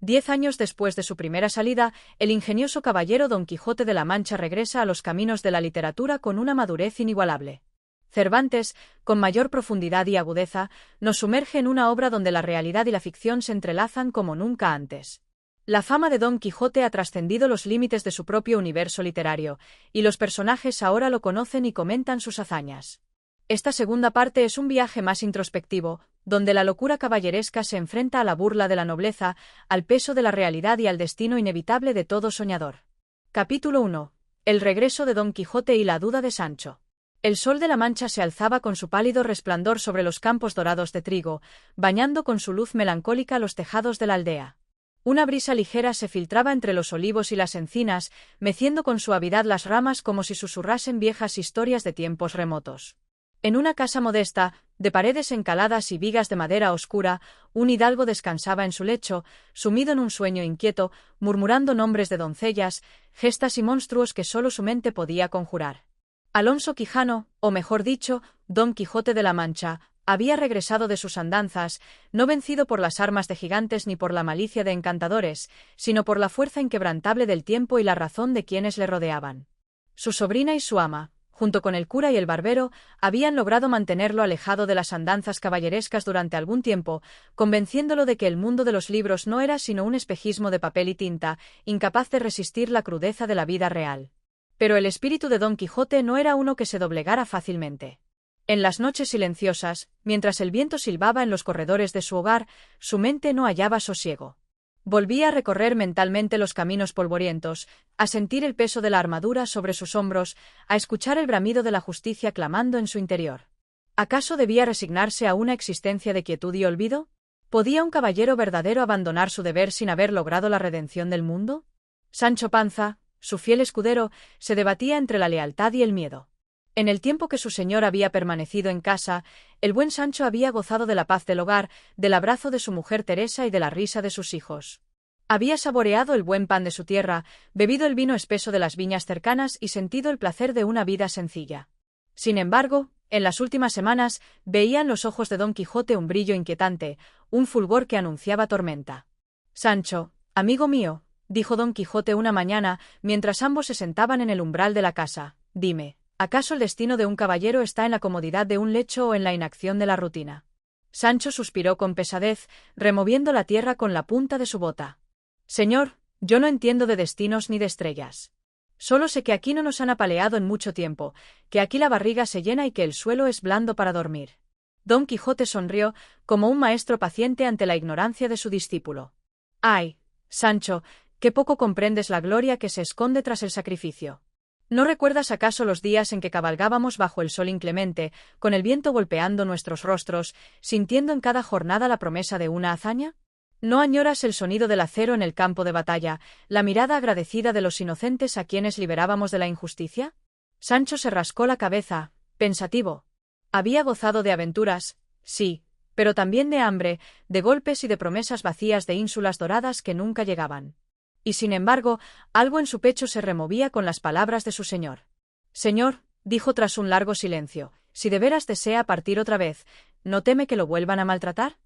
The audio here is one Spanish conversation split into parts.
10 años después de su primera salida, el ingenioso caballero Don Quijote de la Mancha regresa a los caminos de la literatura con una madurez inigualable. Cervantes, con mayor profundidad y agudeza, nos sumerge en una obra donde la realidad y la ficción se entrelazan como nunca antes. La fama de Don Quijote ha trascendido los límites de su propio universo literario, y los personajes ahora lo conocen y comentan sus hazañas. Esta segunda parte es un viaje más introspectivo, donde la locura caballeresca se enfrenta a la burla de la nobleza, al peso de la realidad y al destino inevitable de todo soñador. Capítulo 1. El regreso de Don Quijote y la duda de Sancho. El sol de la Mancha se alzaba con su pálido resplandor sobre los campos dorados de trigo, bañando con su luz melancólica los tejados de la aldea. Una brisa ligera se filtraba entre los olivos y las encinas, meciendo con suavidad las ramas como si susurrasen viejas historias de tiempos remotos. En una casa modesta, de paredes encaladas y vigas de madera oscura, un hidalgo descansaba en su lecho, sumido en un sueño inquieto, murmurando nombres de doncellas, gestas y monstruos que sólo su mente podía conjurar. Alonso Quijano, o mejor dicho, Don Quijote de la Mancha, había regresado de sus andanzas, no vencido por las armas de gigantes ni por la malicia de encantadores, sino por la fuerza inquebrantable del tiempo y la razón de quienes le rodeaban. Su sobrina y su ama, junto con el cura y el barbero, habían logrado mantenerlo alejado de las andanzas caballerescas durante algún tiempo, convenciéndolo de que el mundo de los libros no era sino un espejismo de papel y tinta, incapaz de resistir la crudeza de la vida real. Pero el espíritu de Don Quijote no era uno que se doblegara fácilmente. En las noches silenciosas, mientras el viento silbaba en los corredores de su hogar, su mente no hallaba sosiego. Volvía a recorrer mentalmente los caminos polvorientos, a sentir el peso de la armadura sobre sus hombros, a escuchar el bramido de la justicia clamando en su interior. ¿Acaso debía resignarse a una existencia de quietud y olvido? ¿Podía un caballero verdadero abandonar su deber sin haber logrado la redención del mundo? Sancho Panza, su fiel escudero, se debatía entre la lealtad y el miedo. En el tiempo que su señor había permanecido en casa, el buen Sancho había gozado de la paz del hogar, del abrazo de su mujer Teresa y de la risa de sus hijos. Había saboreado el buen pan de su tierra, bebido el vino espeso de las viñas cercanas y sentido el placer de una vida sencilla. Sin embargo, en las últimas semanas, veía en los ojos de Don Quijote un brillo inquietante, un fulgor que anunciaba tormenta. «Sancho, amigo mío», dijo Don Quijote una mañana, mientras ambos se sentaban en el umbral de la casa, «dime, ¿acaso el destino de un caballero está en la comodidad de un lecho o en la inacción de la rutina?» Sancho suspiró con pesadez, removiendo la tierra con la punta de su bota. «Señor, yo no entiendo de destinos ni de estrellas. Solo sé que aquí no nos han apaleado en mucho tiempo, que aquí la barriga se llena y que el suelo es blando para dormir». Don Quijote sonrió, como un maestro paciente ante la ignorancia de su discípulo. «Ay, Sancho, qué poco comprendes la gloria que se esconde tras el sacrificio. ¿No recuerdas acaso los días en que cabalgábamos bajo el sol inclemente, con el viento golpeando nuestros rostros, sintiendo en cada jornada la promesa de una hazaña? ¿No añoras el sonido del acero en el campo de batalla, la mirada agradecida de los inocentes a quienes liberábamos de la injusticia?» Sancho se rascó la cabeza, pensativo. Había gozado de aventuras, sí, pero también de hambre, de golpes y de promesas vacías de ínsulas doradas que nunca llegaban. Y sin embargo, algo en su pecho se removía con las palabras de su señor. «Señor», dijo tras un largo silencio, «si de veras desea partir otra vez, ¿no teme que lo vuelvan a maltratar?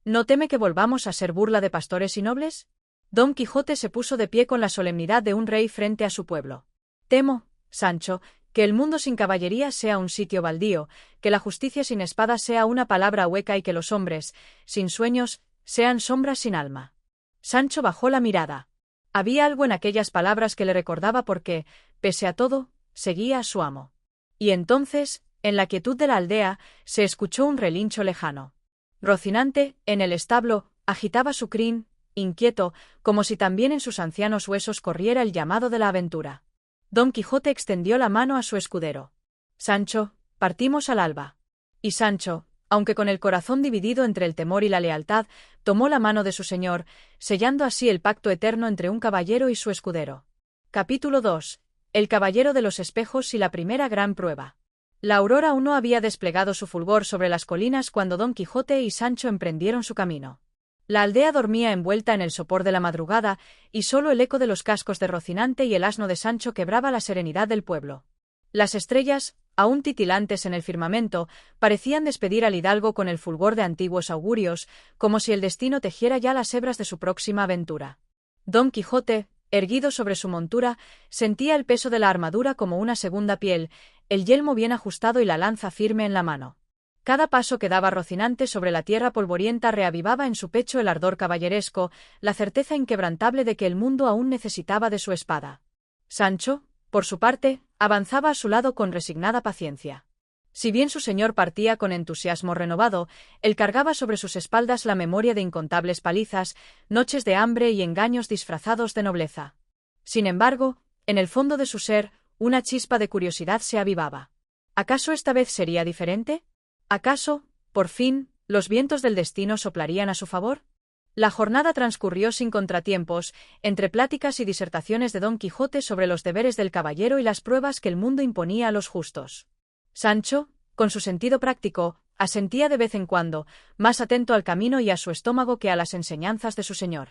¿No teme que volvamos a ser burla de pastores y nobles?» Don Quijote se puso de pie con la solemnidad de un rey frente a su pueblo. «Temo, Sancho, que el mundo sin caballería sea un sitio baldío, que la justicia sin espada sea una palabra hueca y que los hombres, sin sueños, sean sombras sin alma». Sancho bajó la mirada. Había algo en aquellas palabras que le recordaba porque, pese a todo, seguía a su amo. Y entonces, en la quietud de la aldea, se escuchó un relincho lejano. Rocinante, en el establo, agitaba su crin, inquieto, como si también en sus ancianos huesos corriera el llamado de la aventura. Don Quijote extendió la mano a su escudero. «Sancho, partimos al alba». Y Sancho, aunque con el corazón dividido entre el temor y la lealtad, tomó la mano de su señor, sellando así el pacto eterno entre un caballero y su escudero. Capítulo 2. El caballero de los espejos y la primera gran prueba. La aurora aún no había desplegado su fulgor sobre las colinas cuando Don Quijote y Sancho emprendieron su camino. La aldea dormía envuelta en el sopor de la madrugada, y sólo el eco de los cascos de Rocinante y el asno de Sancho quebraba la serenidad del pueblo. Las estrellas, aún titilantes en el firmamento, parecían despedir al hidalgo con el fulgor de antiguos augurios, como si el destino tejiera ya las hebras de su próxima aventura. Don Quijote, erguido sobre su montura, sentía el peso de la armadura como una segunda piel, el yelmo bien ajustado y la lanza firme en la mano. Cada paso que daba Rocinante sobre la tierra polvorienta reavivaba en su pecho el ardor caballeresco, la certeza inquebrantable de que el mundo aún necesitaba de su espada. Sancho, por su parte, avanzaba a su lado con resignada paciencia. Si bien su señor partía con entusiasmo renovado, él cargaba sobre sus espaldas la memoria de incontables palizas, noches de hambre y engaños disfrazados de nobleza. Sin embargo, en el fondo de su ser, una chispa de curiosidad se avivaba. ¿Acaso esta vez sería diferente? ¿Acaso, por fin, los vientos del destino soplarían a su favor? La jornada transcurrió sin contratiempos, entre pláticas y disertaciones de Don Quijote sobre los deberes del caballero y las pruebas que el mundo imponía a los justos. Sancho, con su sentido práctico, asentía de vez en cuando, más atento al camino y a su estómago que a las enseñanzas de su señor.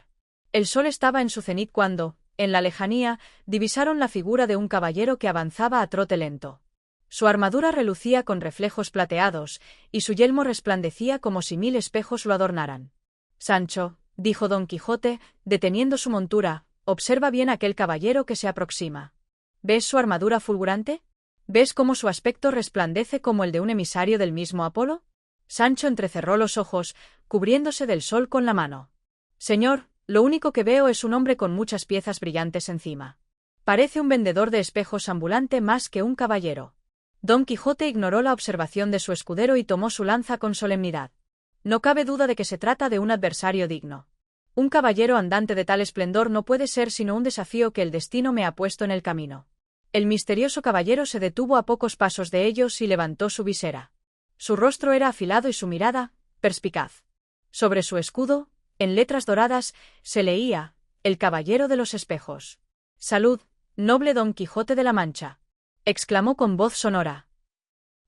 El sol estaba en su cenit cuando, en la lejanía, divisaron la figura de un caballero que avanzaba a trote lento. Su armadura relucía con reflejos plateados, y su yelmo resplandecía como si 1000 espejos lo adornaran. Sancho, dijo Don Quijote, deteniendo su montura, observa bien aquel caballero que se aproxima. ¿Ves su armadura fulgurante? ¿Ves cómo su aspecto resplandece como el de un emisario del mismo Apolo? Sancho entrecerró los ojos, cubriéndose del sol con la mano. Señor, lo único que veo es un hombre con muchas piezas brillantes encima. Parece un vendedor de espejos ambulante más que un caballero. Don Quijote ignoró la observación de su escudero y tomó su lanza con solemnidad. No cabe duda de que se trata de un adversario digno. Un caballero andante de tal esplendor no puede ser sino un desafío que el destino me ha puesto en el camino. El misterioso caballero se detuvo a pocos pasos de ellos y levantó su visera. Su rostro era afilado y su mirada, perspicaz. Sobre su escudo, en letras doradas, se leía, «El caballero de los espejos». «Salud, noble Don Quijote de la Mancha», exclamó con voz sonora.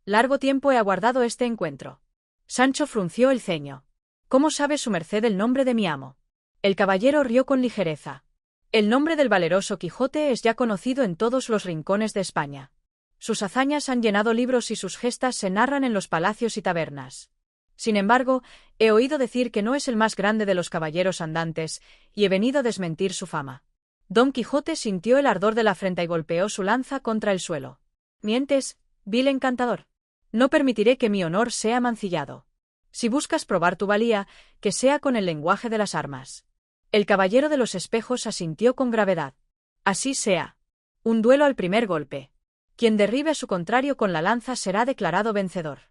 «Largo tiempo he aguardado este encuentro». Sancho frunció el ceño. «¿Cómo sabe su merced el nombre de mi amo?» El caballero rió con ligereza. «El nombre del valeroso Quijote es ya conocido en todos los rincones de España. Sus hazañas han llenado libros y sus gestas se narran en los palacios y tabernas. Sin embargo, he oído decir que no es el más grande de los caballeros andantes, y he venido a desmentir su fama». Don Quijote sintió el ardor de la afrenta y golpeó su lanza contra el suelo. «Mientes, vil encantador. No permitiré que mi honor sea mancillado. Si buscas probar tu valía, que sea con el lenguaje de las armas». El caballero de los espejos asintió con gravedad. «Así sea. Un duelo al primer golpe. Quien derribe a su contrario con la lanza será declarado vencedor».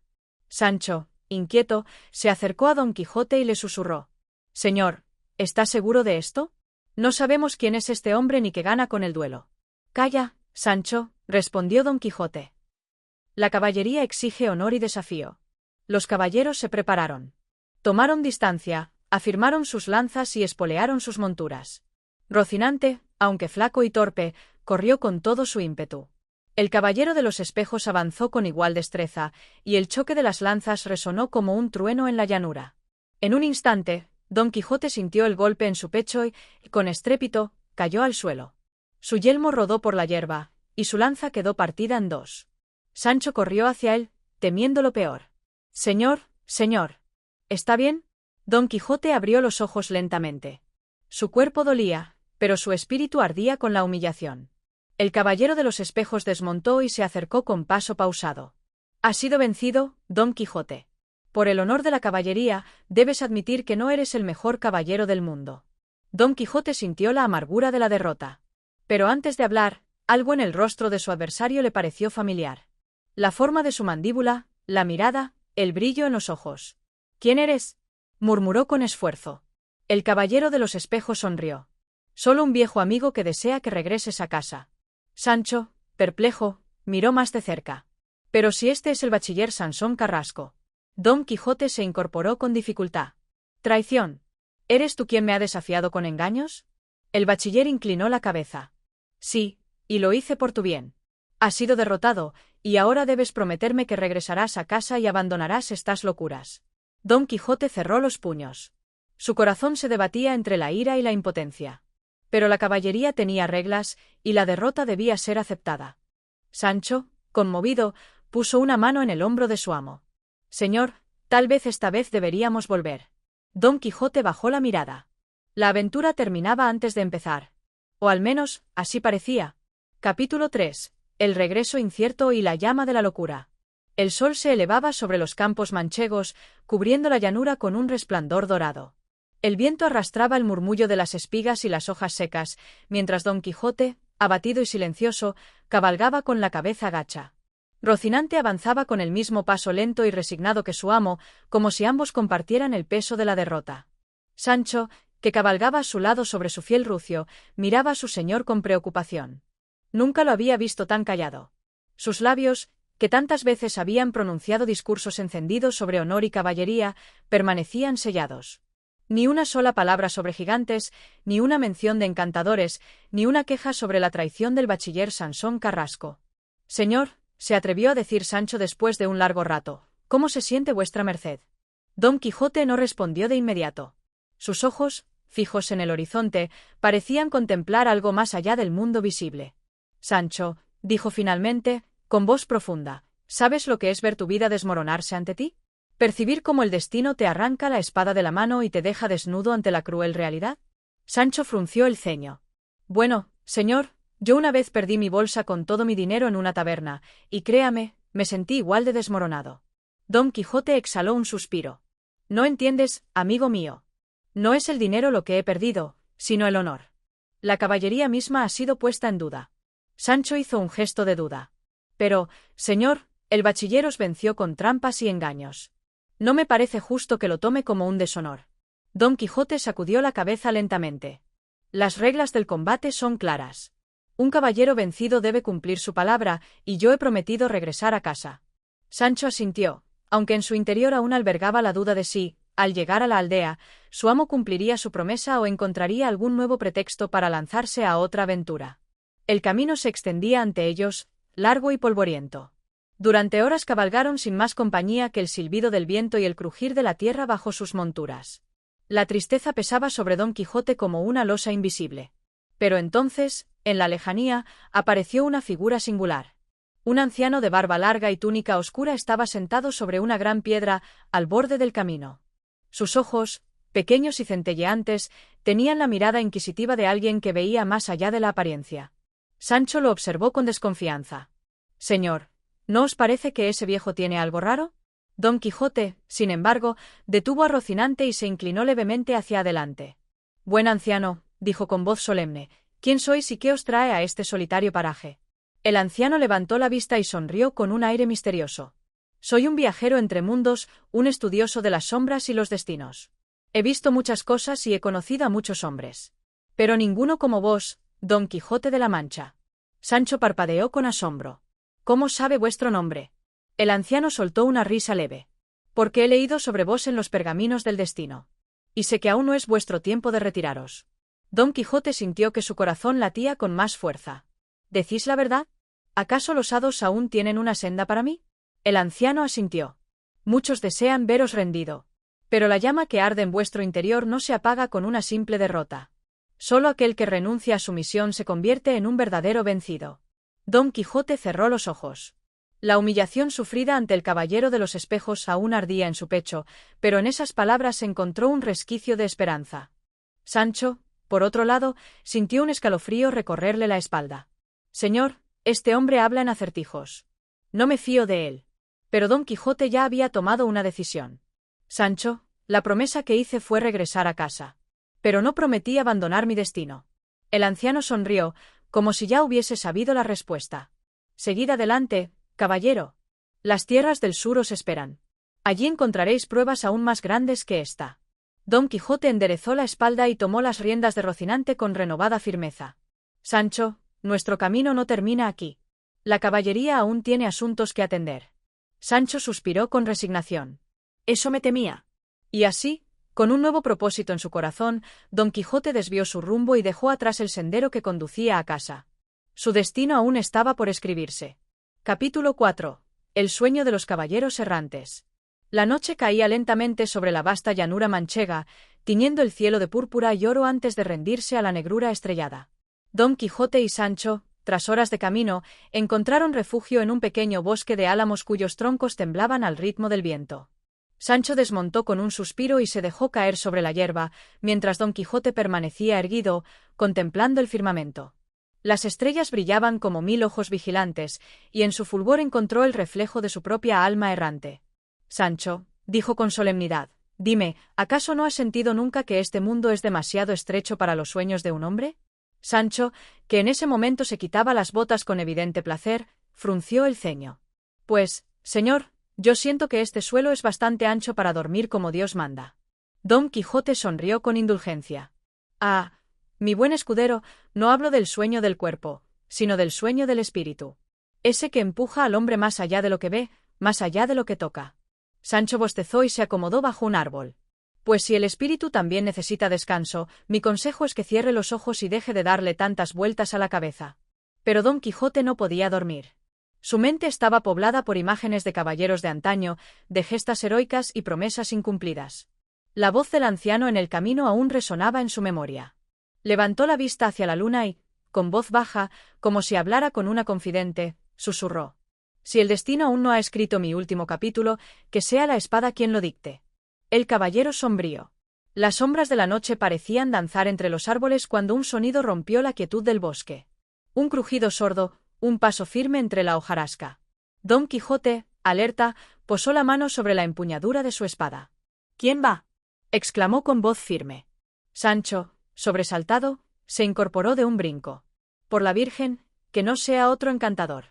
Sancho, inquieto, se acercó a Don Quijote y le susurró: «Señor, ¿está seguro de esto? No sabemos quién es este hombre ni qué gana con el duelo». «Calla, Sancho», respondió Don Quijote. «La caballería exige honor y desafío». Los caballeros se prepararon. Tomaron distancia, afirmaron sus lanzas y espolearon sus monturas. Rocinante, aunque flaco y torpe, corrió con todo su ímpetu. El caballero de los espejos avanzó con igual destreza, y el choque de las lanzas resonó como un trueno en la llanura. En un instante, Don Quijote sintió el golpe en su pecho y, con estrépito, cayó al suelo. Su yelmo rodó por la hierba, y su lanza quedó partida en dos. Sancho corrió hacia él, temiendo lo peor. «Señor, señor. ¿Está bien?» Don Quijote abrió los ojos lentamente. Su cuerpo dolía, pero su espíritu ardía con la humillación. El caballero de los espejos desmontó y se acercó con paso pausado. «Has sido vencido, Don Quijote. Por el honor de la caballería, debes admitir que no eres el mejor caballero del mundo». Don Quijote sintió la amargura de la derrota. Pero antes de hablar, algo en el rostro de su adversario le pareció familiar. La forma de su mandíbula, la mirada, el brillo en los ojos. «¿Quién eres?», murmuró con esfuerzo. El caballero de los espejos sonrió. «Solo un viejo amigo que desea que regreses a casa». Sancho, perplejo, miró más de cerca. «Pero si este es el bachiller Sansón Carrasco». Don Quijote se incorporó con dificultad. «Traición. ¿Eres tú quien me ha desafiado con engaños?» El bachiller inclinó la cabeza. «Sí, y lo hice por tu bien. Has sido derrotado, y ahora debes prometerme que regresarás a casa y abandonarás estas locuras». Don Quijote cerró los puños. Su corazón se debatía entre la ira y la impotencia. Pero la caballería tenía reglas, y la derrota debía ser aceptada. Sancho, conmovido, puso una mano en el hombro de su amo. Señor, tal vez esta vez deberíamos volver. Don Quijote bajó la mirada. La aventura terminaba antes de empezar. O al menos, así parecía. Capítulo 3. El regreso incierto y la llama de la locura. El sol se elevaba sobre los campos manchegos, cubriendo la llanura con un resplandor dorado. El viento arrastraba el murmullo de las espigas y las hojas secas, mientras Don Quijote, abatido y silencioso, cabalgaba con la cabeza gacha. Rocinante avanzaba con el mismo paso lento y resignado que su amo, como si ambos compartieran el peso de la derrota. Sancho, que cabalgaba a su lado sobre su fiel rucio, miraba a su señor con preocupación. Nunca lo había visto tan callado. Sus labios, que tantas veces habían pronunciado discursos encendidos sobre honor y caballería, permanecían sellados. Ni una sola palabra sobre gigantes, ni una mención de encantadores, ni una queja sobre la traición del bachiller Sansón Carrasco. Señor, se atrevió a decir Sancho después de un largo rato, ¿cómo se siente vuestra merced? Don Quijote no respondió de inmediato. Sus ojos, fijos en el horizonte, parecían contemplar algo más allá del mundo visible. Sancho, dijo finalmente, con voz profunda, ¿sabes lo que es ver tu vida desmoronarse ante ti? ¿Percibir cómo el destino te arranca la espada de la mano y te deja desnudo ante la cruel realidad? Sancho frunció el ceño. Bueno, señor, yo una vez perdí mi bolsa con todo mi dinero en una taberna, y créame, me sentí igual de desmoronado. Don Quijote exhaló un suspiro. No entiendes, amigo mío. No es el dinero lo que he perdido, sino el honor. La caballería misma ha sido puesta en duda. Sancho hizo un gesto de duda. Pero, señor, el bachiller os venció con trampas y engaños. No me parece justo que lo tome como un deshonor. Don Quijote sacudió la cabeza lentamente. Las reglas del combate son claras. Un caballero vencido debe cumplir su palabra, y yo he prometido regresar a casa. Sancho asintió, aunque en su interior aún albergaba la duda de si, al llegar a la aldea, su amo cumpliría su promesa o encontraría algún nuevo pretexto para lanzarse a otra aventura. El camino se extendía ante ellos, largo y polvoriento. Durante horas cabalgaron sin más compañía que el silbido del viento y el crujir de la tierra bajo sus monturas. La tristeza pesaba sobre Don Quijote como una losa invisible. Pero entonces, en la lejanía, apareció una figura singular. Un anciano de barba larga y túnica oscura estaba sentado sobre una gran piedra, al borde del camino. Sus ojos, pequeños y centelleantes, tenían la mirada inquisitiva de alguien que veía más allá de la apariencia. Sancho lo observó con desconfianza. Señor, ¿no os parece que ese viejo tiene algo raro? Don Quijote, sin embargo, detuvo a Rocinante y se inclinó levemente hacia adelante. Buen anciano, dijo con voz solemne, ¿quién sois y qué os trae a este solitario paraje? El anciano levantó la vista y sonrió con un aire misterioso. Soy un viajero entre mundos, un estudioso de las sombras y los destinos. He visto muchas cosas y he conocido a muchos hombres. Pero ninguno como vos, Don Quijote de la Mancha. Sancho parpadeó con asombro. ¿Cómo sabe vuestro nombre? El anciano soltó una risa leve. Porque he leído sobre vos en los pergaminos del destino. Y sé que aún no es vuestro tiempo de retiraros. Don Quijote sintió que su corazón latía con más fuerza. ¿Decís la verdad? ¿Acaso los hados aún tienen una senda para mí? El anciano asintió. Muchos desean veros rendido. Pero la llama que arde en vuestro interior no se apaga con una simple derrota. Solo aquel que renuncia a su misión se convierte en un verdadero vencido. Don Quijote cerró los ojos. La humillación sufrida ante el caballero de los espejos aún ardía en su pecho, pero en esas palabras encontró un resquicio de esperanza. Sancho, por otro lado, sintió un escalofrío recorrerle la espalda. Señor, este hombre habla en acertijos. No me fío de él. Pero Don Quijote ya había tomado una decisión. Sancho, la promesa que hice fue regresar a casa. Pero no prometí abandonar mi destino. El anciano sonrió, como si ya hubiese sabido la respuesta. Seguid adelante, caballero. Las tierras del sur os esperan. Allí encontraréis pruebas aún más grandes que esta. Don Quijote enderezó la espalda y tomó las riendas de Rocinante con renovada firmeza. Sancho, nuestro camino no termina aquí. La caballería aún tiene asuntos que atender. Sancho suspiró con resignación. Eso me temía. Y así, con un nuevo propósito en su corazón, Don Quijote desvió su rumbo y dejó atrás el sendero que conducía a casa. Su destino aún estaba por escribirse. Capítulo 4. El sueño de los caballeros errantes. La noche caía lentamente sobre la vasta llanura manchega, tiñendo el cielo de púrpura y oro antes de rendirse a la negrura estrellada. Don Quijote y Sancho, tras horas de camino, encontraron refugio en un pequeño bosque de álamos cuyos troncos temblaban al ritmo del viento. Sancho desmontó con un suspiro y se dejó caer sobre la hierba, mientras Don Quijote permanecía erguido, contemplando el firmamento. Las estrellas brillaban como 1000 ojos vigilantes, y en su fulgor encontró el reflejo de su propia alma errante. «Sancho», dijo con solemnidad, «dime, ¿acaso no has sentido nunca que este mundo es demasiado estrecho para los sueños de un hombre?» Sancho, que en ese momento se quitaba las botas con evidente placer, frunció el ceño. «Pues, señor, yo siento que este suelo es bastante ancho para dormir como Dios manda». Don Quijote sonrió con indulgencia. «Ah, mi buen escudero, no hablo del sueño del cuerpo, sino del sueño del espíritu. Ese que empuja al hombre más allá de lo que ve, más allá de lo que toca». Sancho bostezó y se acomodó bajo un árbol. «Pues si el espíritu también necesita descanso, mi consejo es que cierre los ojos y deje de darle tantas vueltas a la cabeza». Pero Don Quijote no podía dormir. Su mente estaba poblada por imágenes de caballeros de antaño, de gestas heroicas y promesas incumplidas. La voz del anciano en el camino aún resonaba en su memoria. Levantó la vista hacia la luna y, con voz baja, como si hablara con una confidente, susurró: «Si el destino aún no ha escrito mi último capítulo, que sea la espada quien lo dicte». El caballero sombrío. Las sombras de la noche parecían danzar entre los árboles cuando un sonido rompió la quietud del bosque. Un crujido sordo, un paso firme entre la hojarasca. Don Quijote, alerta, posó la mano sobre la empuñadura de su espada. «¿Quién va?», exclamó con voz firme. Sancho, sobresaltado, se incorporó de un brinco. «Por la Virgen, que no sea otro encantador».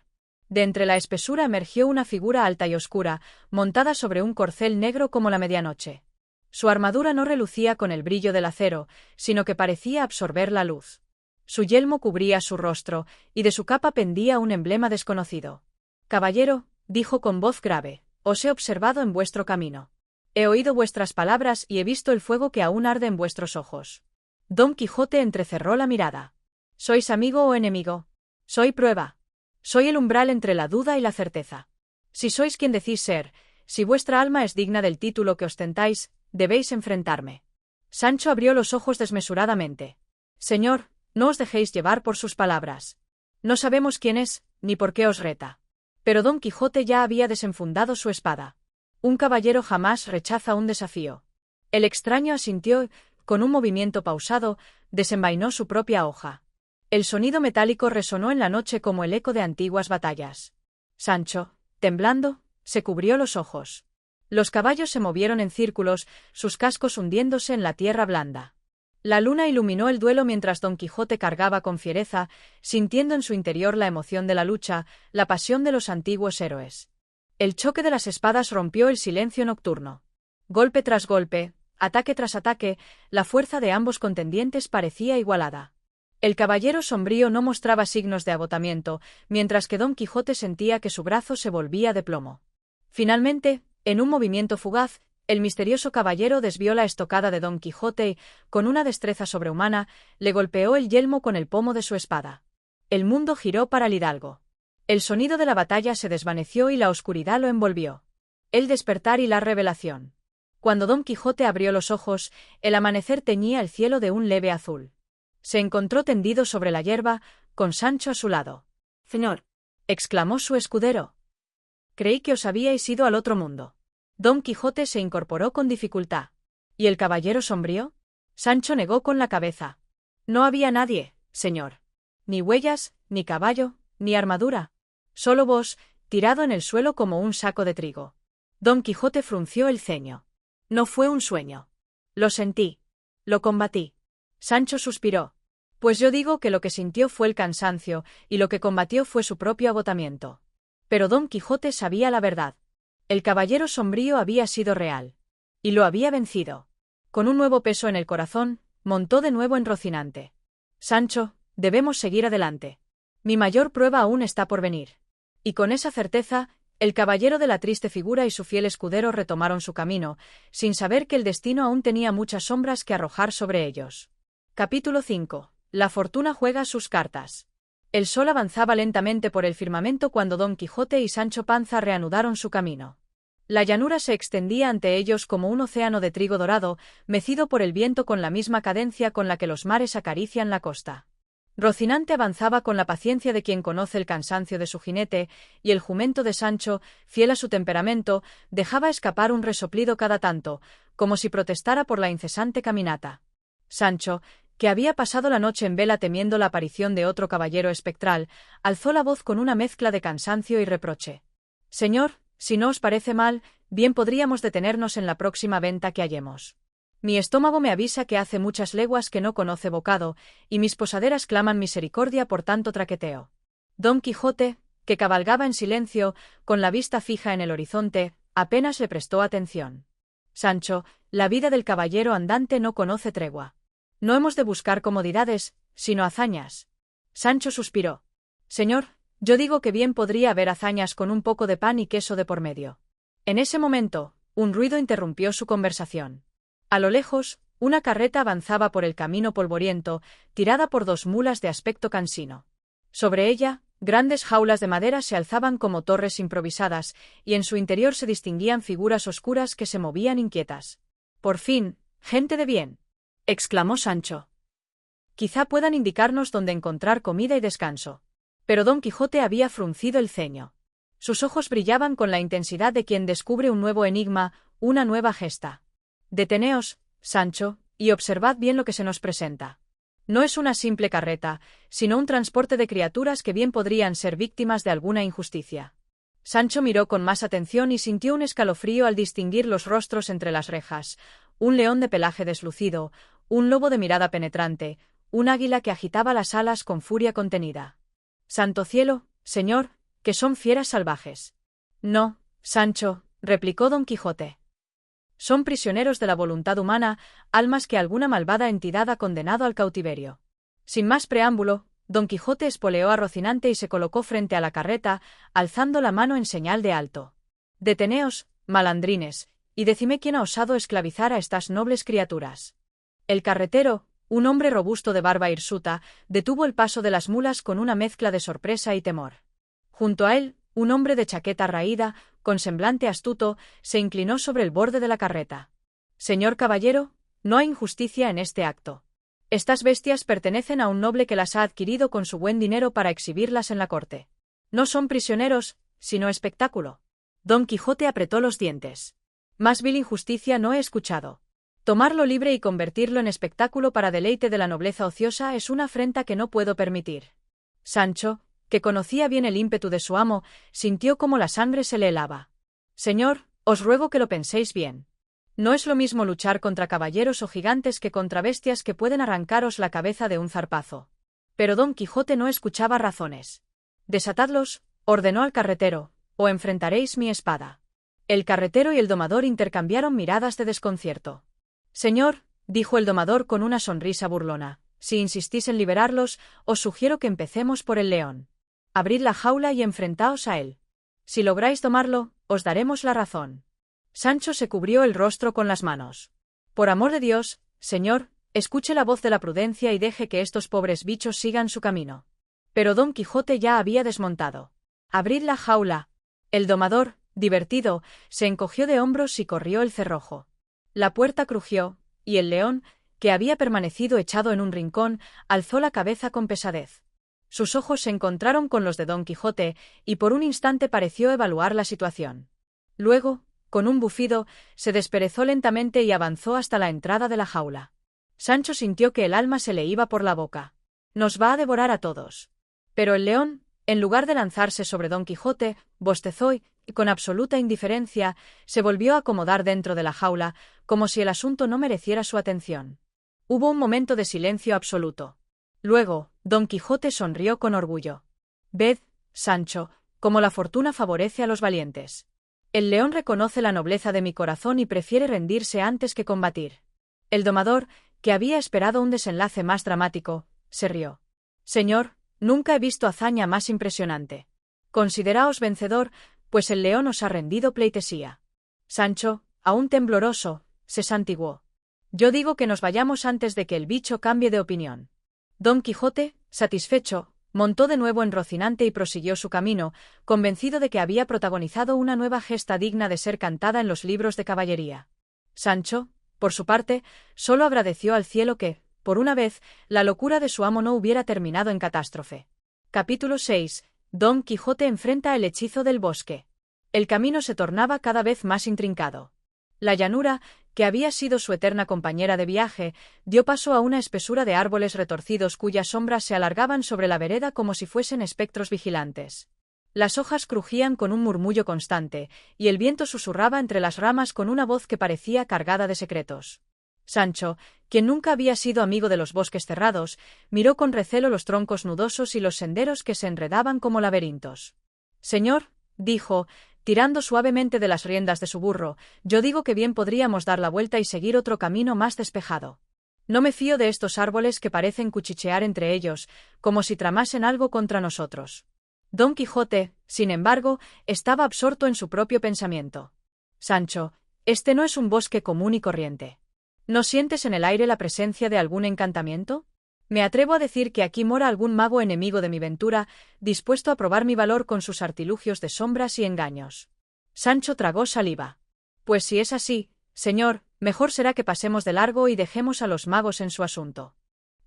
De entre la espesura emergió una figura alta y oscura, montada sobre un corcel negro como la medianoche. Su armadura no relucía con el brillo del acero, sino que parecía absorber la luz. Su yelmo cubría su rostro, y de su capa pendía un emblema desconocido. «Caballero», dijo con voz grave, «os he observado en vuestro camino. He oído vuestras palabras y he visto el fuego que aún arde en vuestros ojos». Don Quijote entrecerró la mirada. «¿Sois amigo o enemigo? Soy prueba. Soy el umbral entre la duda y la certeza. Si sois quien decís ser, si vuestra alma es digna del título que ostentáis, debéis enfrentarme». Sancho abrió los ojos desmesuradamente. «Señor, no os dejéis llevar por sus palabras. No sabemos quién es, ni por qué os reta». Pero Don Quijote ya había desenfundado su espada. Un caballero jamás rechaza un desafío. El extraño asintió y, con un movimiento pausado, desenvainó su propia hoja. El sonido metálico resonó en la noche como el eco de antiguas batallas. Sancho, temblando, se cubrió los ojos. Los caballos se movieron en círculos, sus cascos hundiéndose en la tierra blanda. La luna iluminó el duelo mientras Don Quijote cargaba con fiereza, sintiendo en su interior la emoción de la lucha, la pasión de los antiguos héroes. El choque de las espadas rompió el silencio nocturno. Golpe tras golpe, ataque tras ataque, la fuerza de ambos contendientes parecía igualada. El caballero sombrío no mostraba signos de agotamiento, mientras que Don Quijote sentía que su brazo se volvía de plomo. Finalmente, en un movimiento fugaz, el misterioso caballero desvió la estocada de Don Quijote y, con una destreza sobrehumana, le golpeó el yelmo con el pomo de su espada. El mundo giró para el hidalgo. El sonido de la batalla se desvaneció y la oscuridad lo envolvió. El despertar y la revelación. Cuando Don Quijote abrió los ojos, el amanecer teñía el cielo de un leve azul. Se encontró tendido sobre la hierba, con Sancho a su lado. «Señor», exclamó su escudero, «creí que os habíais ido al otro mundo». Don Quijote se incorporó con dificultad. «¿Y el caballero sombrío?». Sancho negó con la cabeza. «No había nadie, señor. Ni huellas, ni caballo, ni armadura. Solo vos, tirado en el suelo como un saco de trigo». Don Quijote frunció el ceño. «No fue un sueño. Lo sentí. Lo combatí». Sancho suspiró. «Pues yo digo que lo que sintió fue el cansancio, y lo que combatió fue su propio agotamiento». Pero Don Quijote sabía la verdad. El caballero sombrío había sido real. Y lo había vencido. Con un nuevo peso en el corazón, montó de nuevo en Rocinante. «Sancho, debemos seguir adelante. Mi mayor prueba aún está por venir». Y con esa certeza, el caballero de la triste figura y su fiel escudero retomaron su camino, sin saber que el destino aún tenía muchas sombras que arrojar sobre ellos. Capítulo 5. La fortuna juega sus cartas. El sol avanzaba lentamente por el firmamento cuando Don Quijote y Sancho Panza reanudaron su camino. La llanura se extendía ante ellos como un océano de trigo dorado, mecido por el viento con la misma cadencia con la que los mares acarician la costa. Rocinante avanzaba con la paciencia de quien conoce el cansancio de su jinete, y el jumento de Sancho, fiel a su temperamento, dejaba escapar un resoplido cada tanto, como si protestara por la incesante caminata. Sancho, que había pasado la noche en vela temiendo la aparición de otro caballero espectral, alzó la voz con una mezcla de cansancio y reproche. «Señor, si no os parece mal, bien podríamos detenernos en la próxima venta que hallemos. Mi estómago me avisa que hace muchas leguas que no conoce bocado, y mis posaderas claman misericordia por tanto traqueteo». Don Quijote, que cabalgaba en silencio, con la vista fija en el horizonte, apenas le prestó atención. «Sancho, la vida del caballero andante no conoce tregua. No hemos de buscar comodidades, sino hazañas». Sancho suspiró. «Señor, yo digo que bien podría haber hazañas con un poco de pan y queso de por medio». En ese momento, un ruido interrumpió su conversación. A lo lejos, una carreta avanzaba por el camino polvoriento, tirada por 2 mulas de aspecto cansino. Sobre ella, grandes jaulas de madera se alzaban como torres improvisadas, y en su interior se distinguían figuras oscuras que se movían inquietas. «Por fin, gente de bien», exclamó Sancho. «Quizá puedan indicarnos dónde encontrar comida y descanso». Pero Don Quijote había fruncido el ceño. Sus ojos brillaban con la intensidad de quien descubre un nuevo enigma, una nueva gesta. «Deteneos, Sancho, y observad bien lo que se nos presenta. No es una simple carreta, sino un transporte de criaturas que bien podrían ser víctimas de alguna injusticia». Sancho miró con más atención y sintió un escalofrío al distinguir los rostros entre las rejas: un león de pelaje deslucido, un lobo de mirada penetrante, un águila que agitaba las alas con furia contenida. «Santo cielo, señor, que son fieras salvajes». «No, Sancho», replicó Don Quijote. «Son prisioneros de la voluntad humana, almas que alguna malvada entidad ha condenado al cautiverio». Sin más preámbulo, Don Quijote espoleó a Rocinante y se colocó frente a la carreta, alzando la mano en señal de alto. «Deteneos, malandrines, y decidme quién ha osado esclavizar a estas nobles criaturas». El carretero, un hombre robusto de barba hirsuta, detuvo el paso de las mulas con una mezcla de sorpresa y temor. Junto a él, un hombre de chaqueta raída, con semblante astuto, se inclinó sobre el borde de la carreta. «Señor caballero, no hay injusticia en este acto. Estas bestias pertenecen a un noble que las ha adquirido con su buen dinero para exhibirlas en la corte. No son prisioneros, sino espectáculo». Don Quijote apretó los dientes. «Más vil injusticia no he escuchado. Tomarlo libre y convertirlo en espectáculo para deleite de la nobleza ociosa es una afrenta que no puedo permitir». Sancho, que conocía bien el ímpetu de su amo, sintió como la sangre se le helaba. «Señor, os ruego que lo penséis bien. No es lo mismo luchar contra caballeros o gigantes que contra bestias que pueden arrancaros la cabeza de un zarpazo». Pero Don Quijote no escuchaba razones. «Desatadlos», ordenó al carretero, «o enfrentaréis mi espada». El carretero y el domador intercambiaron miradas de desconcierto. «Señor», dijo el domador con una sonrisa burlona, «si insistís en liberarlos, os sugiero que empecemos por el león. Abrid la jaula y enfrentaos a él. Si lográis tomarlo, os daremos la razón». Sancho se cubrió el rostro con las manos. «Por amor de Dios, señor, escuche la voz de la prudencia y deje que estos pobres bichos sigan su camino». Pero Don Quijote ya había desmontado. «Abrid la jaula». El domador, divertido, se encogió de hombros y corrió el cerrojo. La puerta crujió, y el león, que había permanecido echado en un rincón, alzó la cabeza con pesadez. Sus ojos se encontraron con los de Don Quijote, y por un instante pareció evaluar la situación. Luego, con un bufido, se desperezó lentamente y avanzó hasta la entrada de la jaula. Sancho sintió que el alma se le iba por la boca. «Nos va a devorar a todos». Pero el león, en lugar de lanzarse sobre Don Quijote, bostezó y, con absoluta indiferencia, se volvió a acomodar dentro de la jaula, como si el asunto no mereciera su atención. Hubo un momento de silencio absoluto. Luego, Don Quijote sonrió con orgullo. «Ved, Sancho, cómo la fortuna favorece a los valientes. El león reconoce la nobleza de mi corazón y prefiere rendirse antes que combatir». El domador, que había esperado un desenlace más dramático, se rió. «Señor, nunca he visto hazaña más impresionante. Consideraos vencedor, pues el león os ha rendido pleitesía». Sancho, aún tembloroso, se santiguó. «Yo digo que nos vayamos antes de que el bicho cambie de opinión». Don Quijote, satisfecho, montó de nuevo en Rocinante y prosiguió su camino, convencido de que había protagonizado una nueva gesta digna de ser cantada en los libros de caballería. Sancho, por su parte, solo agradeció al cielo que, por una vez, la locura de su amo no hubiera terminado en catástrofe. Capítulo 6. Don Quijote enfrenta el hechizo del bosque. El camino se tornaba cada vez más intrincado. La llanura, que había sido su eterna compañera de viaje, dio paso a una espesura de árboles retorcidos cuyas sombras se alargaban sobre la vereda como si fuesen espectros vigilantes. Las hojas crujían con un murmullo constante, y el viento susurraba entre las ramas con una voz que parecía cargada de secretos. Sancho, quien nunca había sido amigo de los bosques cerrados, miró con recelo los troncos nudosos y los senderos que se enredaban como laberintos. «Señor», dijo, tirando suavemente de las riendas de su burro, «yo digo que bien podríamos dar la vuelta y seguir otro camino más despejado. No me fío de estos árboles que parecen cuchichear entre ellos, como si tramasen algo contra nosotros». Don Quijote, sin embargo, estaba absorto en su propio pensamiento. «Sancho, este no es un bosque común y corriente. ¿No sientes en el aire la presencia de algún encantamiento? Me atrevo a decir que aquí mora algún mago enemigo de mi ventura, dispuesto a probar mi valor con sus artilugios de sombras y engaños». Sancho tragó saliva. «Pues si es así, señor, mejor será que pasemos de largo y dejemos a los magos en su asunto».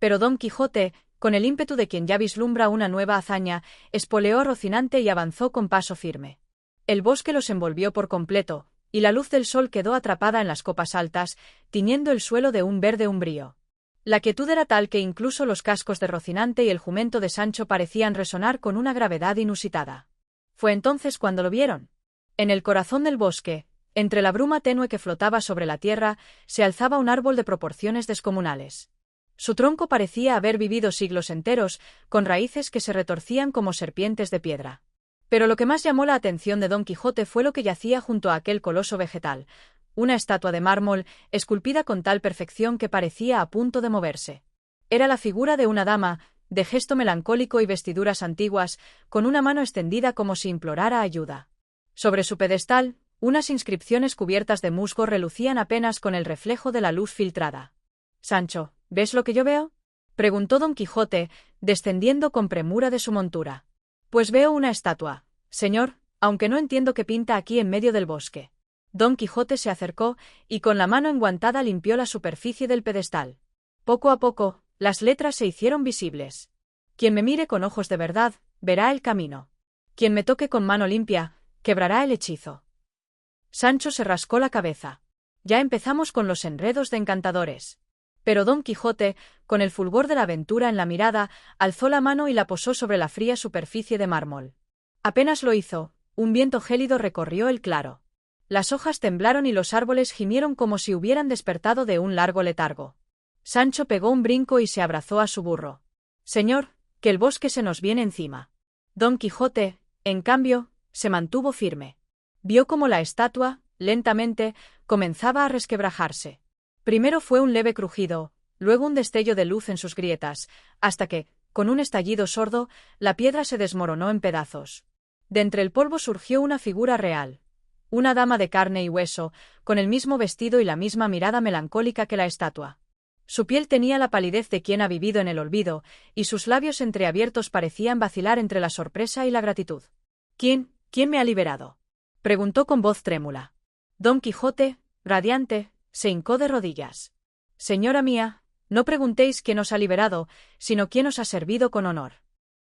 Pero Don Quijote, con el ímpetu de quien ya vislumbra una nueva hazaña, espoleó a Rocinante y avanzó con paso firme. El bosque los envolvió por completo, y la luz del sol quedó atrapada en las copas altas, tiñendo el suelo de un verde umbrío. La quietud era tal que incluso los cascos de Rocinante y el jumento de Sancho parecían resonar con una gravedad inusitada. Fue entonces cuando lo vieron. En el corazón del bosque, entre la bruma tenue que flotaba sobre la tierra, se alzaba un árbol de proporciones descomunales. Su tronco parecía haber vivido siglos enteros, con raíces que se retorcían como serpientes de piedra. Pero lo que más llamó la atención de Don Quijote fue lo que yacía junto a aquel coloso vegetal, una estatua de mármol, esculpida con tal perfección que parecía a punto de moverse. Era la figura de una dama, de gesto melancólico y vestiduras antiguas, con una mano extendida como si implorara ayuda. Sobre su pedestal, unas inscripciones cubiertas de musgo relucían apenas con el reflejo de la luz filtrada. «Sancho, ¿ves lo que yo veo?», preguntó Don Quijote, descendiendo con premura de su montura. «Pues veo una estatua, señor, aunque no entiendo qué pinta aquí en medio del bosque». Don Quijote se acercó, y con la mano enguantada limpió la superficie del pedestal. Poco a poco, las letras se hicieron visibles. «Quien me mire con ojos de verdad, verá el camino. Quien me toque con mano limpia, quebrará el hechizo». Sancho se rascó la cabeza. «Ya empezamos con los enredos de encantadores». Pero Don Quijote, con el fulgor de la aventura en la mirada, alzó la mano y la posó sobre la fría superficie de mármol. Apenas lo hizo, un viento gélido recorrió el claro. Las hojas temblaron y los árboles gimieron como si hubieran despertado de un largo letargo. Sancho pegó un brinco y se abrazó a su burro. «Señor, que el bosque se nos viene encima». Don Quijote, en cambio, se mantuvo firme. Vio cómo la estatua, lentamente, comenzaba a resquebrajarse. Primero fue un leve crujido, luego un destello de luz en sus grietas, hasta que, con un estallido sordo, la piedra se desmoronó en pedazos. De entre el polvo surgió una figura real. Una dama de carne y hueso, con el mismo vestido y la misma mirada melancólica que la estatua. Su piel tenía la palidez de quien ha vivido en el olvido, y sus labios entreabiertos parecían vacilar entre la sorpresa y la gratitud. ¿Quién me ha liberado?», preguntó con voz trémula. Don Quijote, radiante, se hincó de rodillas. «Señora mía, no preguntéis quién os ha liberado, sino quién os ha servido con honor.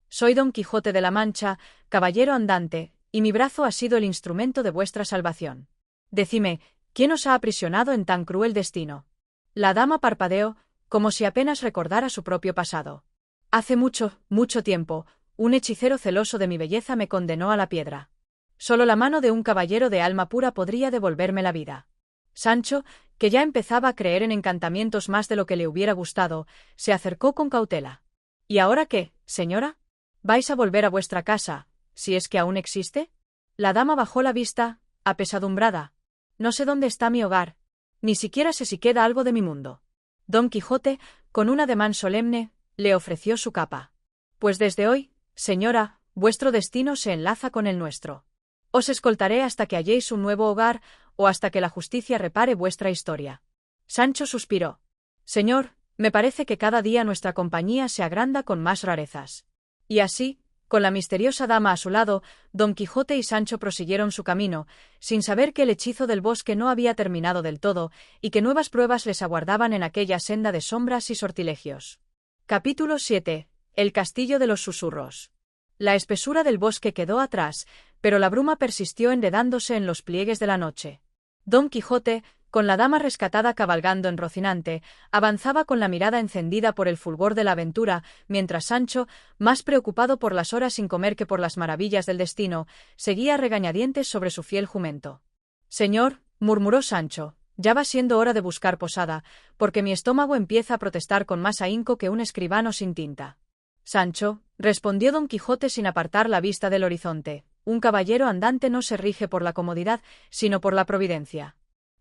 Soy Don Quijote de la Mancha, caballero andante, y mi brazo ha sido el instrumento de vuestra salvación. Decime, ¿quién os ha aprisionado en tan cruel destino?». La dama parpadeó, como si apenas recordara su propio pasado. «Hace mucho, mucho tiempo, un hechicero celoso de mi belleza me condenó a la piedra. Solo la mano de un caballero de alma pura podría devolverme la vida». Sancho, que ya empezaba a creer en encantamientos más de lo que le hubiera gustado, se acercó con cautela. «¿Y ahora qué, señora? ¿Vais a volver a vuestra casa, si es que aún existe?». La dama bajó la vista, apesadumbrada. «No sé dónde está mi hogar, ni siquiera sé si queda algo de mi mundo». Don Quijote, con un ademán solemne, le ofreció su capa. «Pues desde hoy, señora, vuestro destino se enlaza con el nuestro. Os escoltaré hasta que halléis un nuevo hogar, o hasta que la justicia repare vuestra historia». Sancho suspiró. «Señor, me parece que cada día nuestra compañía se agranda con más rarezas. Y así, Con la misteriosa dama a su lado, Don Quijote y Sancho prosiguieron su camino, sin saber que el hechizo del bosque no había terminado del todo, y que nuevas pruebas les aguardaban en aquella senda de sombras y sortilegios. Capítulo 7. El castillo de los susurros. La espesura del bosque quedó atrás, pero la bruma persistió enredándose en los pliegues de la noche. Don Quijote, con la dama rescatada cabalgando en Rocinante, avanzaba con la mirada encendida por el fulgor de la aventura, mientras Sancho, más preocupado por las horas sin comer que por las maravillas del destino, seguía a regañadientes sobre su fiel jumento. «Señor», murmuró Sancho, «ya va siendo hora de buscar posada, porque mi estómago empieza a protestar con más ahínco que un escribano sin tinta». «Sancho», respondió Don Quijote sin apartar la vista del horizonte, «un caballero andante no se rige por la comodidad, sino por la providencia.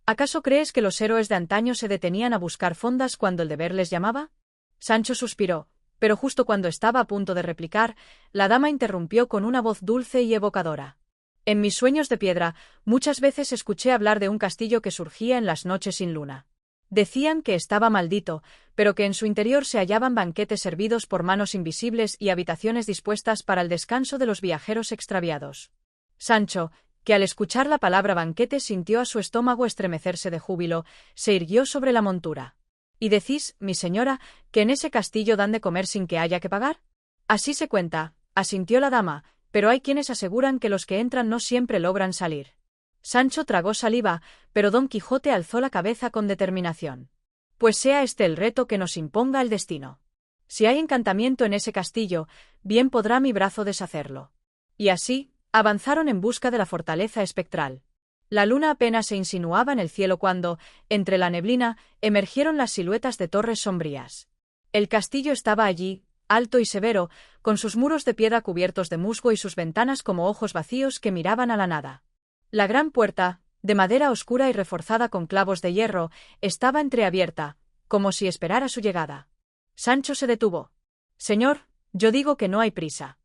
¿Acaso crees que los héroes de antaño se detenían a buscar fondas cuando el deber les llamaba?» Sancho suspiró, pero justo cuando estaba a punto de replicar, la dama interrumpió con una voz dulce y evocadora. «En mis sueños de piedra, muchas veces escuché hablar de un castillo que surgía en las noches sin luna. Decían que estaba maldito, pero que en su interior se hallaban banquetes servidos por manos invisibles y habitaciones dispuestas para el descanso de los viajeros extraviados». Sancho, que al escuchar la palabra banquete sintió a su estómago estremecerse de júbilo, se irguió sobre la montura. «¿Y decís, mi señora, que en ese castillo dan de comer sin que haya que pagar?» «Así se cuenta», asintió la dama, «pero hay quienes aseguran que los que entran no siempre logran salir». Sancho tragó saliva, pero Don Quijote alzó la cabeza con determinación. «Pues sea este el reto que nos imponga el destino. Si hay encantamiento en ese castillo, bien podrá mi brazo deshacerlo». Y así, avanzaron en busca de la fortaleza espectral. La luna apenas se insinuaba en el cielo cuando, entre la neblina, emergieron las siluetas de torres sombrías. El castillo estaba allí, alto y severo, con sus muros de piedra cubiertos de musgo y sus ventanas como ojos vacíos que miraban a la nada. La gran puerta, de madera oscura y reforzada con clavos de hierro, estaba entreabierta, como si esperara su llegada. Sancho se detuvo. «Señor, yo digo que no hay prisa.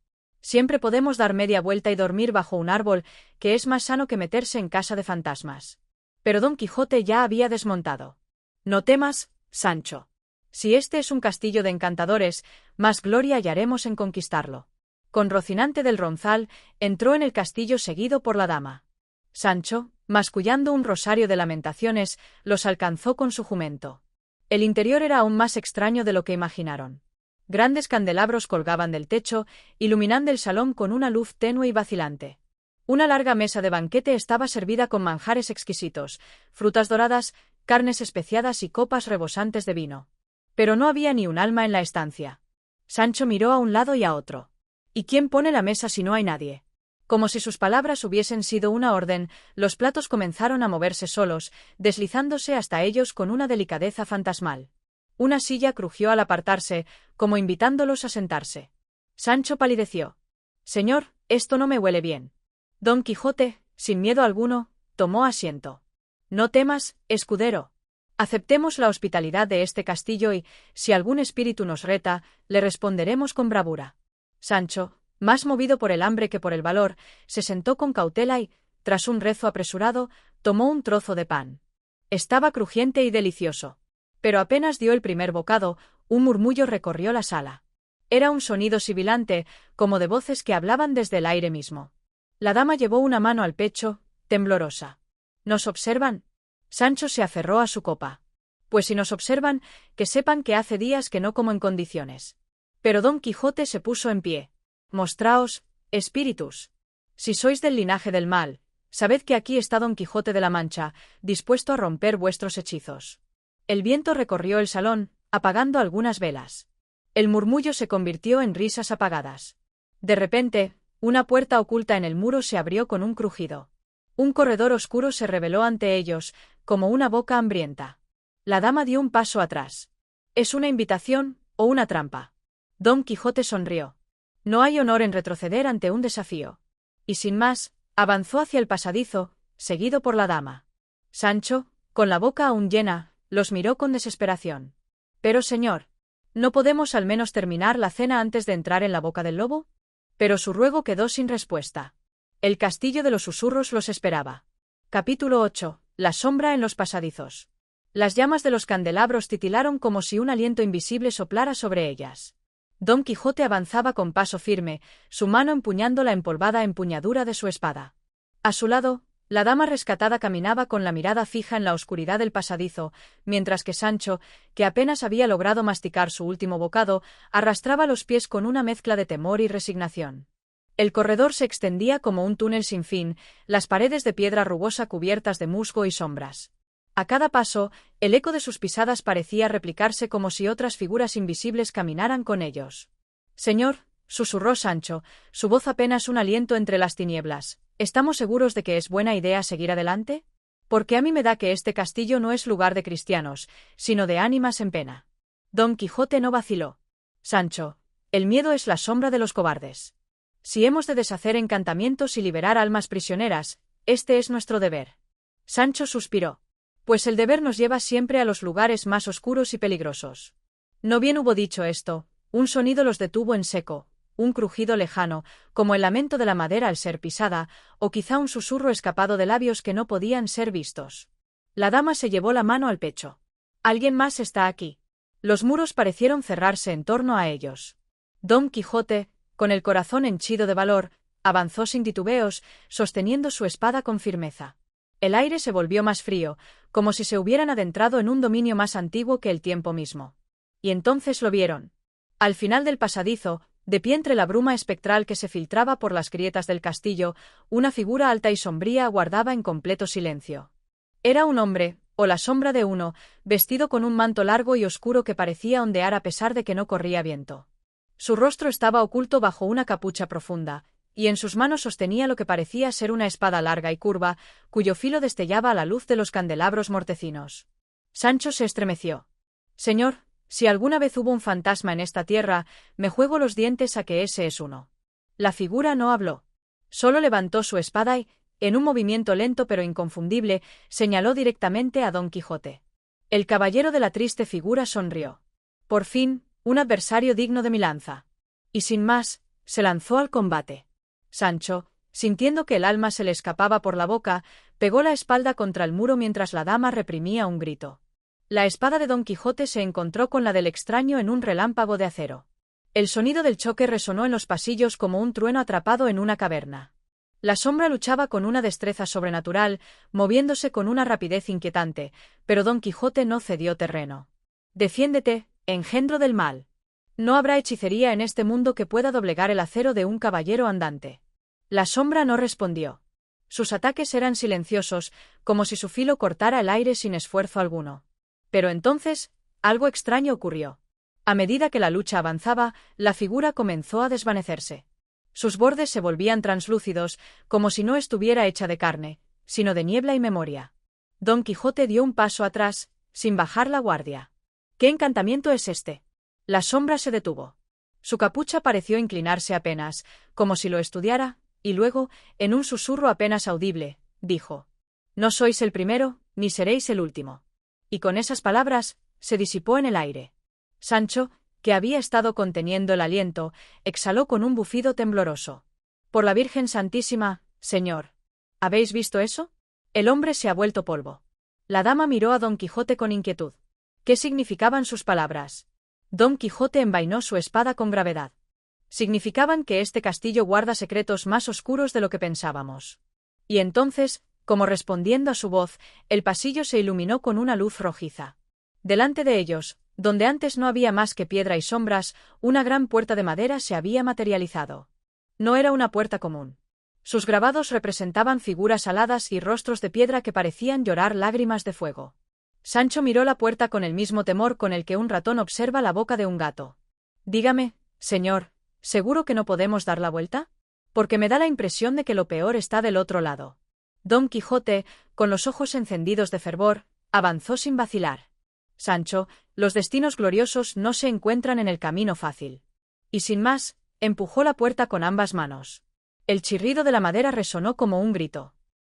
Siempre podemos dar media vuelta y dormir bajo un árbol, que es más sano que meterse en casa de fantasmas». Pero Don Quijote ya había desmontado. «No temas, Sancho. Si este es un castillo de encantadores, más gloria hallaremos en conquistarlo». Con Rocinante del Ronzal, entró en el castillo seguido por la dama. Sancho, mascullando un rosario de lamentaciones, los alcanzó con su jumento. El interior era aún más extraño de lo que imaginaron. Grandes candelabros colgaban del techo, iluminando el salón con una luz tenue y vacilante. Una larga mesa de banquete estaba servida con manjares exquisitos, frutas doradas, carnes especiadas y copas rebosantes de vino. Pero no había ni un alma en la estancia. Sancho miró a un lado y a otro. «¿Y quién pone la mesa si no hay nadie?». Como si sus palabras hubiesen sido una orden, los platos comenzaron a moverse solos, deslizándose hasta ellos con una delicadeza fantasmal. Una silla crujió al apartarse, como invitándolos a sentarse. Sancho palideció. «Señor, esto no me huele bien». Don Quijote, sin miedo alguno, tomó asiento. «No temas, escudero. Aceptemos la hospitalidad de este castillo y, si algún espíritu nos reta, le responderemos con bravura». Sancho, más movido por el hambre que por el valor, se sentó con cautela y, tras un rezo apresurado, tomó un trozo de pan. Estaba crujiente y delicioso. Pero apenas dio el primer bocado, un murmullo recorrió la sala. Era un sonido sibilante, como de voces que hablaban desde el aire mismo. La dama llevó una mano al pecho, temblorosa. «¿Nos observan?». Sancho se aferró a su copa. «Pues si nos observan, que sepan que hace días que no como en condiciones». Pero Don Quijote se puso en pie. «Mostraos, espíritus. Si sois del linaje del mal, sabed que aquí está Don Quijote de la Mancha, dispuesto a romper vuestros hechizos». El viento recorrió el salón, apagando algunas velas. El murmullo se convirtió en risas apagadas. De repente, una puerta oculta en el muro se abrió con un crujido. Un corredor oscuro se reveló ante ellos, como una boca hambrienta. La dama dio un paso atrás. ¿Es una invitación o una trampa? Don Quijote sonrió. No hay honor en retroceder ante un desafío. Y sin más, avanzó hacia el pasadizo, seguido por la dama. Sancho, con la boca aún llena, los miró con desesperación. «Pero señor, ¿no podemos al menos terminar la cena antes de entrar en la boca del lobo?». Pero su ruego quedó sin respuesta. El castillo de los susurros los esperaba. Capítulo 8. La sombra en los pasadizos. Las llamas de los candelabros titilaron como si un aliento invisible soplara sobre ellas. Don Quijote avanzaba con paso firme, su mano empuñando la empolvada empuñadura de su espada. A su lado, la dama rescatada caminaba con la mirada fija en la oscuridad del pasadizo, mientras que Sancho, que apenas había logrado masticar su último bocado, arrastraba los pies con una mezcla de temor y resignación. El corredor se extendía como un túnel sin fin, las paredes de piedra rugosa cubiertas de musgo y sombras. A cada paso, el eco de sus pisadas parecía replicarse como si otras figuras invisibles caminaran con ellos. «Señor», susurró Sancho, su voz apenas un aliento entre las tinieblas, «¿estamos seguros de que es buena idea seguir adelante? Porque a mí me da que este castillo no es lugar de cristianos, sino de ánimas en pena». Don Quijote no vaciló. «Sancho, el miedo es la sombra de los cobardes. Si hemos de deshacer encantamientos y liberar almas prisioneras, este es nuestro deber». Sancho suspiró. «Pues el deber nos lleva siempre a los lugares más oscuros y peligrosos». No bien hubo dicho esto, un sonido los detuvo en seco, un crujido lejano, como el lamento de la madera al ser pisada, o quizá un susurro escapado de labios que no podían ser vistos. La dama se llevó la mano al pecho. «¿Alguien más está aquí?» Los muros parecieron cerrarse en torno a ellos. Don Quijote, con el corazón henchido de valor, avanzó sin titubeos, sosteniendo su espada con firmeza. El aire se volvió más frío, como si se hubieran adentrado en un dominio más antiguo que el tiempo mismo. Y entonces lo vieron. Al final del pasadizo, de pie entre la bruma espectral que se filtraba por las grietas del castillo, una figura alta y sombría aguardaba en completo silencio. Era un hombre, o la sombra de uno, vestido con un manto largo y oscuro que parecía ondear a pesar de que no corría viento. Su rostro estaba oculto bajo una capucha profunda, y en sus manos sostenía lo que parecía ser una espada larga y curva, cuyo filo destellaba a la luz de los candelabros mortecinos. Sancho se estremeció. «Señor, si alguna vez hubo un fantasma en esta tierra, me juego los dientes a que ese es uno». La figura no habló. Solo levantó su espada y, en un movimiento lento pero inconfundible, señaló directamente a Don Quijote. El caballero de la triste figura sonrió. «Por fin, un adversario digno de mi lanza». Y sin más, se lanzó al combate. Sancho, sintiendo que el alma se le escapaba por la boca, pegó la espalda contra el muro mientras la dama reprimía un grito. La espada de Don Quijote se encontró con la del extraño en un relámpago de acero. El sonido del choque resonó en los pasillos como un trueno atrapado en una caverna. La sombra luchaba con una destreza sobrenatural, moviéndose con una rapidez inquietante, pero Don Quijote no cedió terreno. «Defiéndete, engendro del mal. No habrá hechicería en este mundo que pueda doblegar el acero de un caballero andante». La sombra no respondió. Sus ataques eran silenciosos, como si su filo cortara el aire sin esfuerzo alguno. Pero entonces, algo extraño ocurrió. A medida que la lucha avanzaba, la figura comenzó a desvanecerse. Sus bordes se volvían translúcidos, como si no estuviera hecha de carne, sino de niebla y memoria. Don Quijote dio un paso atrás, sin bajar la guardia. «¿Qué encantamiento es este?». La sombra se detuvo. Su capucha pareció inclinarse apenas, como si lo estudiara, y luego, en un susurro apenas audible, dijo: «No sois el primero, ni seréis el último». Y con esas palabras, se disipó en el aire. Sancho, que había estado conteniendo el aliento, exhaló con un bufido tembloroso. «Por la Virgen Santísima, señor. ¿Habéis visto eso? El hombre se ha vuelto polvo». La dama miró a Don Quijote con inquietud. ¿Qué significaban sus palabras? Don Quijote envainó su espada con gravedad. Significaban que este castillo guarda secretos más oscuros de lo que pensábamos. Y entonces, como respondiendo a su voz, el pasillo se iluminó con una luz rojiza. Delante de ellos, donde antes no había más que piedra y sombras, una gran puerta de madera se había materializado. No era una puerta común. Sus grabados representaban figuras aladas y rostros de piedra que parecían llorar lágrimas de fuego. Sancho miró la puerta con el mismo temor con el que un ratón observa la boca de un gato. «Dígame, señor, ¿seguro que no podemos dar la vuelta? Porque me da la impresión de que lo peor está del otro lado». Don Quijote, con los ojos encendidos de fervor, avanzó sin vacilar. «Sancho, los destinos gloriosos no se encuentran en el camino fácil». Y sin más, empujó la puerta con ambas manos. El chirrido de la madera resonó como un grito.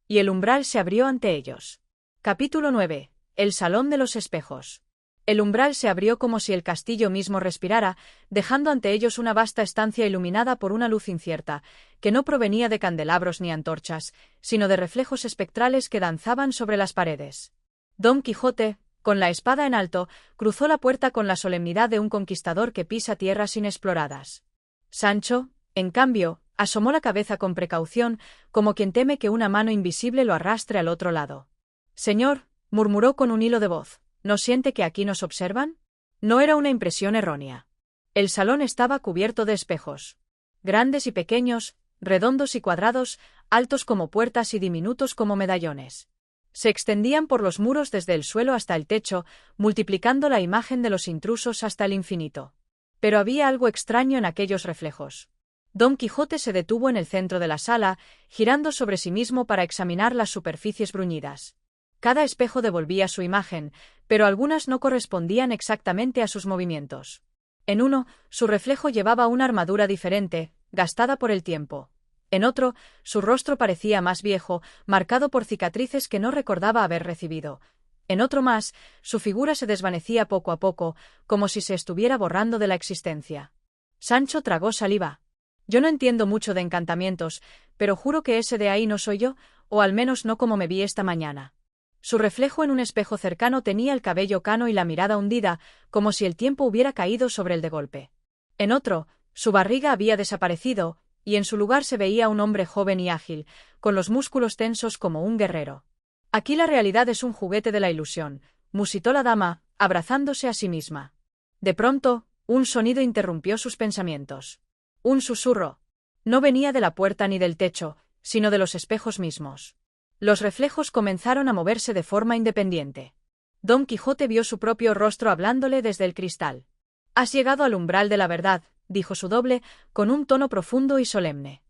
Y el umbral se abrió ante ellos. Capítulo 9. El Salón de los Espejos. El umbral se abrió como si el castillo mismo respirara, dejando ante ellos una vasta estancia iluminada por una luz incierta, que no provenía de candelabros ni antorchas, sino de reflejos espectrales que danzaban sobre las paredes. Don Quijote, Con la espada en alto, cruzó la puerta con la solemnidad de un conquistador que pisa tierras inexploradas. Sancho, en cambio, asomó la cabeza con precaución, como quien teme que una mano invisible lo arrastre al otro lado. «Señor», murmuró con un hilo de voz, «¿no siente que aquí nos observan?» No era una impresión errónea. El salón estaba cubierto de espejos. Grandes y pequeños, redondos y cuadrados, altos como puertas y diminutos como medallones. Se extendían por los muros desde el suelo hasta el techo, multiplicando la imagen de los intrusos hasta el infinito. Pero había algo extraño en aquellos reflejos. Don Quijote se detuvo en el centro de la sala, girando sobre sí mismo para examinar las superficies bruñidas. Cada espejo devolvía su imagen, pero algunas no correspondían exactamente a sus movimientos. En uno, su reflejo llevaba una armadura diferente, gastada por el tiempo. En otro, su rostro parecía más viejo, marcado por cicatrices que no recordaba haber recibido. En otro más, su figura se desvanecía poco a poco, como si se estuviera borrando de la existencia. Sancho tragó saliva. «Yo no entiendo mucho de encantamientos, pero juro que ese de ahí no soy yo, o al menos no como me vi esta mañana». Su reflejo en un espejo cercano tenía el cabello cano y la mirada hundida, como si el tiempo hubiera caído sobre él de golpe. En otro, su barriga había desaparecido, y en su lugar se veía un hombre joven y ágil, con los músculos tensos como un guerrero. «Aquí la realidad es un juguete de la ilusión», musitó la dama, abrazándose a sí misma. De pronto, un sonido interrumpió sus pensamientos. Un susurro. No venía de la puerta ni del techo, sino de los espejos mismos. Los reflejos comenzaron a moverse de forma independiente. Don Quijote vio su propio rostro hablándole desde el cristal. «Has llegado al umbral de la verdad», dijo su doble, con un tono profundo y solemne.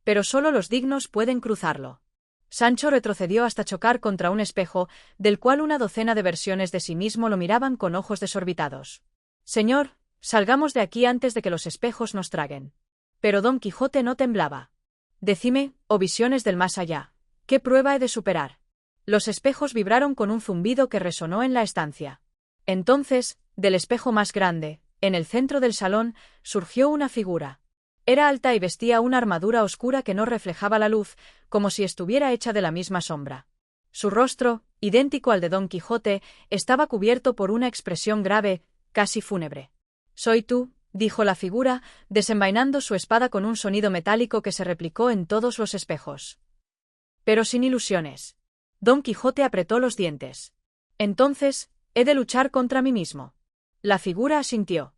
«Pero solo los dignos pueden cruzarlo». Sancho retrocedió hasta chocar contra un espejo, del cual una docena de versiones de sí mismo lo miraban con ojos desorbitados. «Señor, salgamos de aquí antes de que los espejos nos traguen». Pero Don Quijote no temblaba. «Decime, oh visiones del más allá, ¿qué prueba he de superar?». Los espejos vibraron con un zumbido que resonó en la estancia. Entonces, del espejo más grande, en el centro del salón, surgió una figura. Era alta y vestía una armadura oscura que no reflejaba la luz, como si estuviera hecha de la misma sombra. Su rostro, idéntico al de Don Quijote, estaba cubierto por una expresión grave, casi fúnebre. «¿Soy tú?», dijo la figura, desenvainando su espada con un sonido metálico que se replicó en todos los espejos. Pero sin ilusiones. Don Quijote apretó los dientes. «Entonces, he de luchar contra mí mismo». La figura asintió.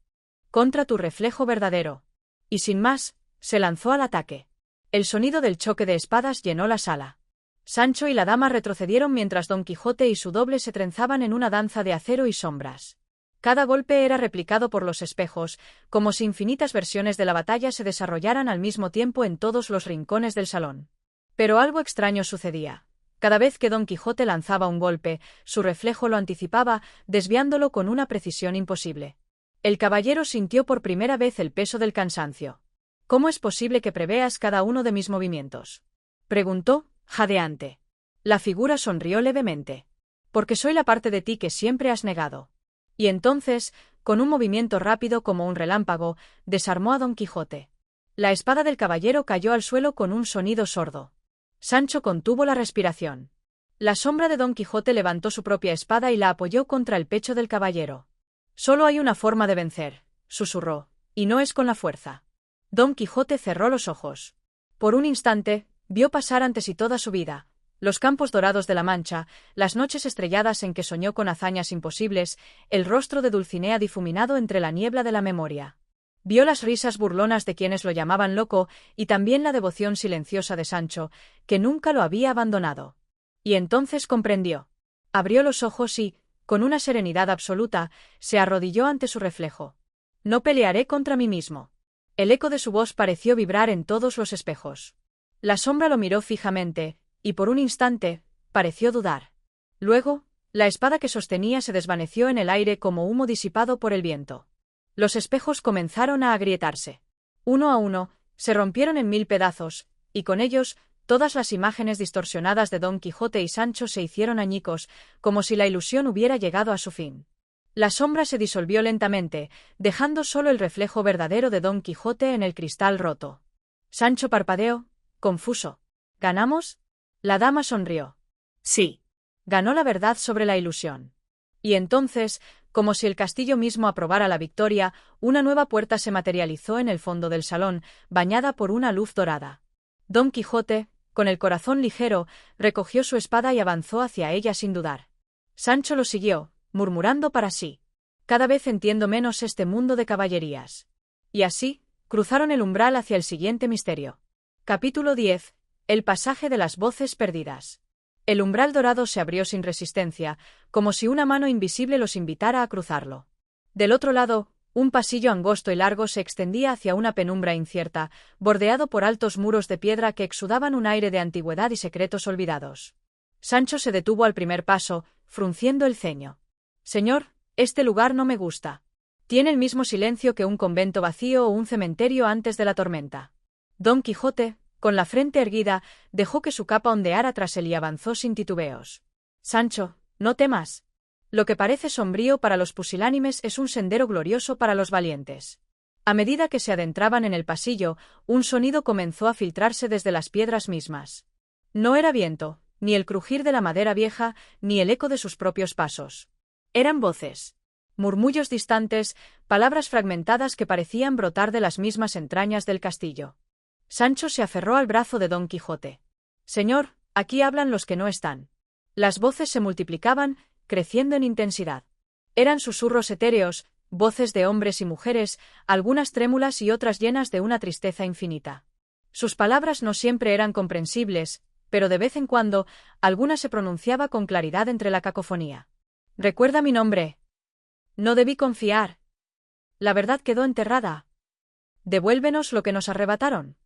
«Contra tu reflejo verdadero». Y sin más, se lanzó al ataque. El sonido del choque de espadas llenó la sala. Sancho y la dama retrocedieron mientras Don Quijote y su doble se trenzaban en una danza de acero y sombras. Cada golpe era replicado por los espejos, como si infinitas versiones de la batalla se desarrollaran al mismo tiempo en todos los rincones del salón. Pero algo extraño sucedía. Cada vez que Don Quijote lanzaba un golpe, su reflejo lo anticipaba, desviándolo con una precisión imposible. El caballero sintió por primera vez el peso del cansancio. «¿Cómo es posible que preveas cada uno de mis movimientos?», preguntó, jadeante. La figura sonrió levemente. «Porque soy la parte de ti que siempre has negado». Y entonces, con un movimiento rápido como un relámpago, desarmó a Don Quijote. La espada del caballero cayó al suelo con un sonido sordo. Sancho contuvo la respiración. La sombra de Don Quijote levantó su propia espada y la apoyó contra el pecho del caballero. «Solo hay una forma de vencer», susurró, «y no es con la fuerza». Don Quijote cerró los ojos. Por un instante, vio pasar ante sí toda su vida, los campos dorados de la Mancha, las noches estrelladas en que soñó con hazañas imposibles, el rostro de Dulcinea difuminado entre la niebla de la memoria. Vio las risas burlonas de quienes lo llamaban loco y también la devoción silenciosa de Sancho, que nunca lo había abandonado. Y entonces comprendió. Abrió los ojos y, con una serenidad absoluta, se arrodilló ante su reflejo. «No pelearé contra mí mismo». El eco de su voz pareció vibrar en todos los espejos. La sombra lo miró fijamente, y por un instante, pareció dudar. Luego, la espada que sostenía se desvaneció en el aire como humo disipado por el viento. Los espejos comenzaron a agrietarse. Uno a uno, se rompieron en 1000 pedazos, y con ellos, todas las imágenes distorsionadas de Don Quijote y Sancho se hicieron añicos, como si la ilusión hubiera llegado a su fin. La sombra se disolvió lentamente, dejando solo el reflejo verdadero de Don Quijote en el cristal roto. Sancho parpadeó, confuso. «¿Ganamos?». La dama sonrió. «Sí. Ganó la verdad sobre la ilusión». Y entonces, como si el castillo mismo aprobara la victoria, una nueva puerta se materializó en el fondo del salón, bañada por una luz dorada. Don Quijote, con el corazón ligero, recogió su espada y avanzó hacia ella sin dudar. Sancho lo siguió, murmurando para sí: cada vez entiendo menos este mundo de caballerías. Y así, cruzaron el umbral hacia el siguiente misterio. Capítulo 10. El pasaje de las voces perdidas. El umbral dorado se abrió sin resistencia, como si una mano invisible los invitara a cruzarlo. Del otro lado, un pasillo angosto y largo se extendía hacia una penumbra incierta, bordeado por altos muros de piedra que exudaban un aire de antigüedad y secretos olvidados. Sancho se detuvo al primer paso, frunciendo el ceño. «Señor, este lugar no me gusta. Tiene el mismo silencio que un convento vacío o un cementerio antes de la tormenta». Don Quijote, con la frente erguida, dejó que su capa ondeara tras él y avanzó sin titubeos. «Sancho, no temas. Lo que parece sombrío para los pusilánimes es un sendero glorioso para los valientes». A medida que se adentraban en el pasillo, un sonido comenzó a filtrarse desde las piedras mismas. No era viento, ni el crujir de la madera vieja, ni el eco de sus propios pasos. Eran voces. Murmullos distantes, palabras fragmentadas que parecían brotar de las mismas entrañas del castillo. Sancho se aferró al brazo de Don Quijote. «Señor, aquí hablan los que no están». Las voces se multiplicaban, creciendo en intensidad. Eran susurros etéreos, voces de hombres y mujeres, algunas trémulas y otras llenas de una tristeza infinita. Sus palabras no siempre eran comprensibles, pero de vez en cuando, alguna se pronunciaba con claridad entre la cacofonía. «Recuerda mi nombre. No debí confiar. La verdad quedó enterrada. Devuélvenos lo que nos arrebataron».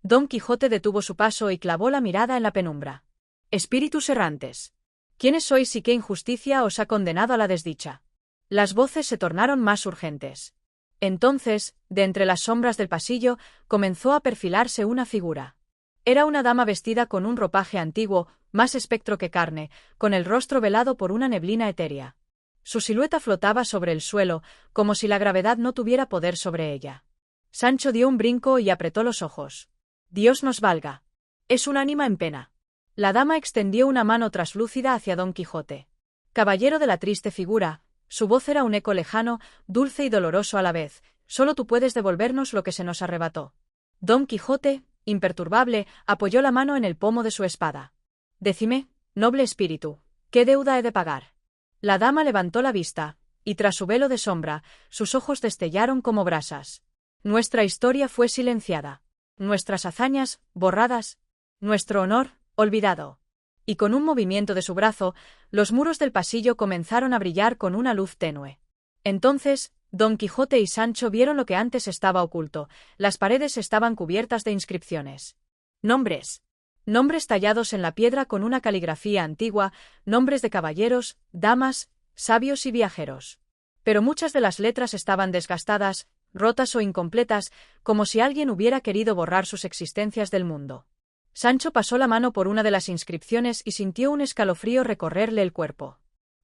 Don Quijote detuvo su paso y clavó la mirada en la penumbra. «Espíritus errantes. ¿Quiénes sois y qué injusticia os ha condenado a la desdicha?». Las voces se tornaron más urgentes. Entonces, de entre las sombras del pasillo, comenzó a perfilarse una figura. Era una dama vestida con un ropaje antiguo, más espectro que carne, con el rostro velado por una neblina etérea. Su silueta flotaba sobre el suelo, como si la gravedad no tuviera poder sobre ella. Sancho dio un brinco y apretó los ojos. «Dios nos valga. Es un ánima en pena». La dama extendió una mano traslúcida hacia Don Quijote. «Caballero de la triste figura», su voz era un eco lejano, dulce y doloroso a la vez, «solo tú puedes devolvernos lo que se nos arrebató». Don Quijote, imperturbable, apoyó la mano en el pomo de su espada. «Decime, noble espíritu, ¿qué deuda he de pagar?». La dama levantó la vista, y tras su velo de sombra, sus ojos destellaron como brasas. «Nuestra historia fue silenciada. Nuestras hazañas, borradas. Nuestro honor, olvidado». Y con un movimiento de su brazo, los muros del pasillo comenzaron a brillar con una luz tenue. Entonces, Don Quijote y Sancho vieron lo que antes estaba oculto: las paredes estaban cubiertas de inscripciones. Nombres. Nombres tallados en la piedra con una caligrafía antigua, nombres de caballeros, damas, sabios y viajeros. Pero muchas de las letras estaban desgastadas, rotas o incompletas, como si alguien hubiera querido borrar sus existencias del mundo. Sancho pasó la mano por una de las inscripciones y sintió un escalofrío recorrerle el cuerpo.